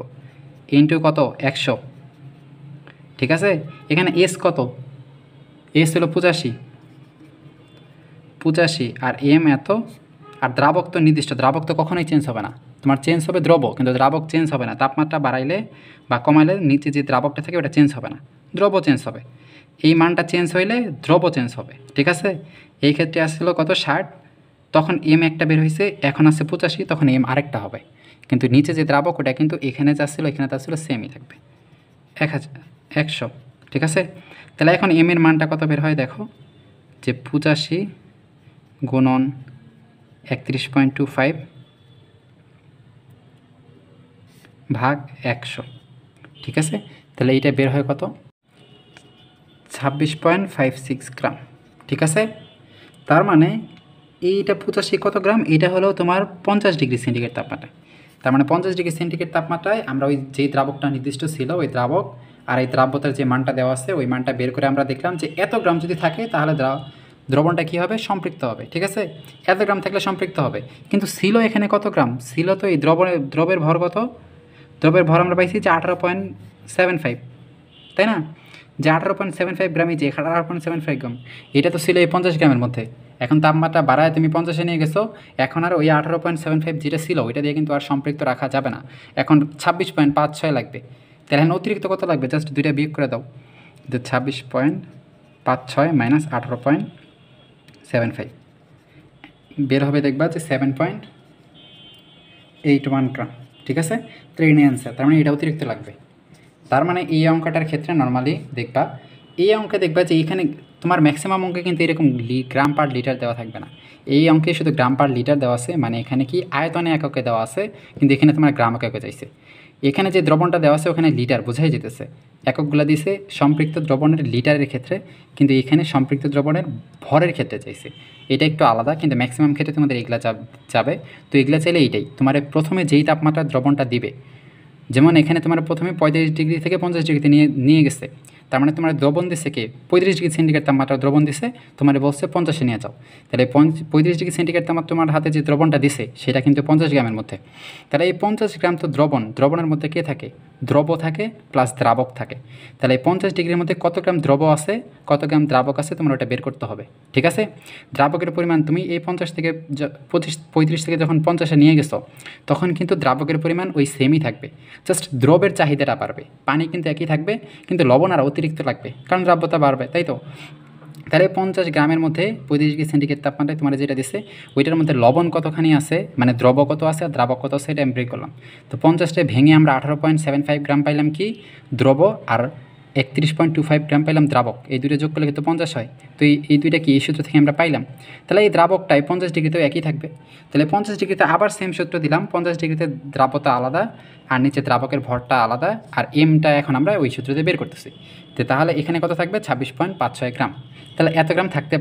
ইন্টু কত 100, ঠিক আছে? এখানে এস কত, এস হলো 85 আর এম এত, আর দ্রাবক তো নির্দিষ্ট, দ্রাবক তো কখনোই চেঞ্জ হবে না, তোমার চেঞ্জ হবে দ্রব কিন্তু দ্রাবক চেঞ্জ হবে না, তাপমাত্রা বাড়াইলে বা কমাইলে নিচে যে দ্রাবকটা থাকে ওটা চেঞ্জ হবে না, দ্রব চেঞ্জ হবে, এই মানটা চেঞ্জ হইলে দ্রব চেঞ্জ হবে, ঠিক আছে? এই ক্ষেত্রে আসছিল কত 60, তখন এম একটা বের হয়েছে, এখন আসছে 85, তখন এম আরেকটা হবে, কিন্তু নিচে যে দ্রাবক ওটা কিন্তু এখানে যা ছিল এখানে তা ছিল সেমই থাকবে 100, ঠিক আছে? তাহলে এখন এম এর মানটা কত বের হয় দেখো, যে 85 গুণন 31.25 ভাগ 100, ঠিক আছে? তাহলে এইটা বের হয় কত 26.56 গ্রাম, ঠিক আছে? তার মানে এইটা 85 কত গ্রাম, এইটা হলো তোমার 50 ডিগ্রি সেন্টিগ্রেড তাপমাত্রায়, তার মানে 50 ডিগ্রি সেন্টিগ্রেড তাপমাত্রায় আমরা ওই যেই দ্রাবকটা নির্দিষ্ট ছিল ওই দ্রাবক আর এই দ্রাব্যতার যে মানটা দেওয়া আছে ওই মানটা বের করে আমরা দেখলাম যে এত গ্রাম যদি থাকে তাহলে দ্রবণটা কী হবে সম্পৃক্ত হবে, ঠিক আছে? এত গ্রাম থাকলে সম্পৃক্ত হবে, কিন্তু ছিল এখানে কত গ্রাম ছিল, তো এই দ্রবের ভর কত, দ্রবের ভর আমরা পাইছি যে 18.75, তাই না? যে 18.75 গ্রামই, যে 18.75 গ্রাম এটা তো ছিল এই 50 গ্রামের মধ্যে, এখন তাপমাত্রা বাড়ায় তুমি 50-এ নিয়ে গেছো, এখন আর ওই 18.75 যেটা ছিল ওইটা দিয়ে কিন্তু আর সম্পৃক্ত রাখা যাবে না, এখন 26.56 লাগবে, তাহলে এখন অতিরিক্ত কত লাগবে জাস্ট দুইটা বিয়োগ করে দাও, যে 26.56 মাইনাস 18.75 বের হবে, দেখবা যে 7.81 গ্রাম, ঠিক আছে, তো এখানে অ্যান্সার, তার মানে এটা অতিরিক্ত লাগবে। তার মানে এই অঙ্কটার ক্ষেত্রে নর্মালি দেখবা, এই অঙ্কে দেখবা যে এখানে তোমার ম্যাক্সিমাম অঙ্কে কিন্তু এরকম গ্রাম পার লিটার দেওয়া থাকবে না, এই অঙ্কে শুধু গ্রাম পার লিটার দেওয়া আছে, মানে এখানে কি আয়তনে এককে দেওয়া আছে, কিন্তু এখানে তোমার গ্রাম এককে চাইছে। এখানে যে দ্রবণটা দেওয়া আছে ওখানে লিটার বোঝাই যেতেছে, এককগুলো দিছে সম্পৃক্ত দ্রবণের লিটারের ক্ষেত্রে, কিন্তু এখানে সম্পৃক্ত দ্রবণের ভরের ক্ষেত্রে চাইছে। এটা একটু আলাদা, কিন্তু ম্যাক্সিমাম ক্ষেত্রে তোমাদের এগুলা যাবে। তো এগুলা চাইলে এইটাই তোমার প্রথমে যেই তাপমাত্রার দ্রবণটা দিবে, যেমন এখানে তোমার প্রথমে 35 ডিগ্রি থেকে 50 ডিগ্রিতে নিয়ে গেছে, তার মানে তোমার দ্রবণ দিচ্ছে কি 35 ডিগ্রি সেন্টিগ্রেড তাপমাত্রা দ্রবণ দিছে, তোমার বলছে 50-এ নিয়ে যাও। তাহলে 35 ডিগ্রি সেন্টিগ্রেড তাপমাত্রা তোমার হাতে যে দ্রবণটা দিছে সেটা কিন্তু 50 গ্রামের মধ্যে। তাহলে এই 50 গ্রাম তো দ্রবণের মধ্যে কে থাকে, দ্রব থাকে প্লাস দ্রাবক থাকে। তাহলে এই 50 ডিগ্রির মধ্যে কত গ্রাম দ্রব আছে, কত গ্রাম দ্রাবক আছে, তোমার ওটা বের করতে হবে। ঠিক আছে, দ্রাবকের পরিমাণ তুমি এই 50 থেকে 35 থেকে যখন 50-এ নিয়ে গেছো, তখন কিন্তু দ্রাবকের পরিমাণ ওই সেমই থাকবে, জাস্ট দ্রবের চাহিদাটা বাড়বে। পানি কিন্তু একই থাকবে, কিন্তু লবণ আর অতিরিক্ত লাগবে, কারণ দ্রাব্যতা বাড়বে, তাই তো। তাহলে 50 গ্রামের মধ্যে 35 ডিগ্রি সেন্টিগ্রেড তাপমাত্রায় তোমার যেটা দিচ্ছে ওইটার মধ্যে লবণ কতখানি আছে, মানে দ্রব কত আছে আর দ্রাবক কত আছে, এটা আমি বের করলাম। তো 50টায় ভেঙে আমরা 18.75 গ্রাম পাইলাম কি দ্রব, আর 31.25 গ্রাম পাইলাম দ্রাবক, এই দুটো যোগ করলে কিন্তু 50 হয়। তো এই দুইটা কি এই সূত্র থেকে আমরা পাইলাম। তাহলে এই দ্রাবকটাই 50 ডিগ্রিতেও একই থাকবে। তাহলে 50 ডিগ্রিতে আবার সেম সূত্র দিলাম, 50 ডিগ্রিতে দ্রাবতা আলাদা আর নিচে দ্রাবকের ভরটা আলাদা, আর এমটা এখন আমরা ওই সূত্রতে বের করতেছি। তো তাহলে এখানে কত থাকবে 26.56 গ্রাম। তাহলে এত গ্রাম থাকতে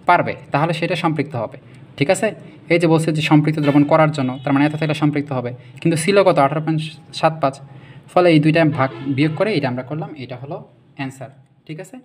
পারবে, তাহলে সেটা সম্পৃক্ত হবে। ঠিক আছে, এই যে বলছে যে সম্পৃক্ত দ্রবণ করার জন্য, তার মানে এত থাকলে সম্পৃক্ত হবে, কিন্তু ছিল কত 18.75। ফলে এই দুইটা বিয়োগ করে এটা আমরা করলাম, এটা হলো অ্যান্সার। ঠিক আছে।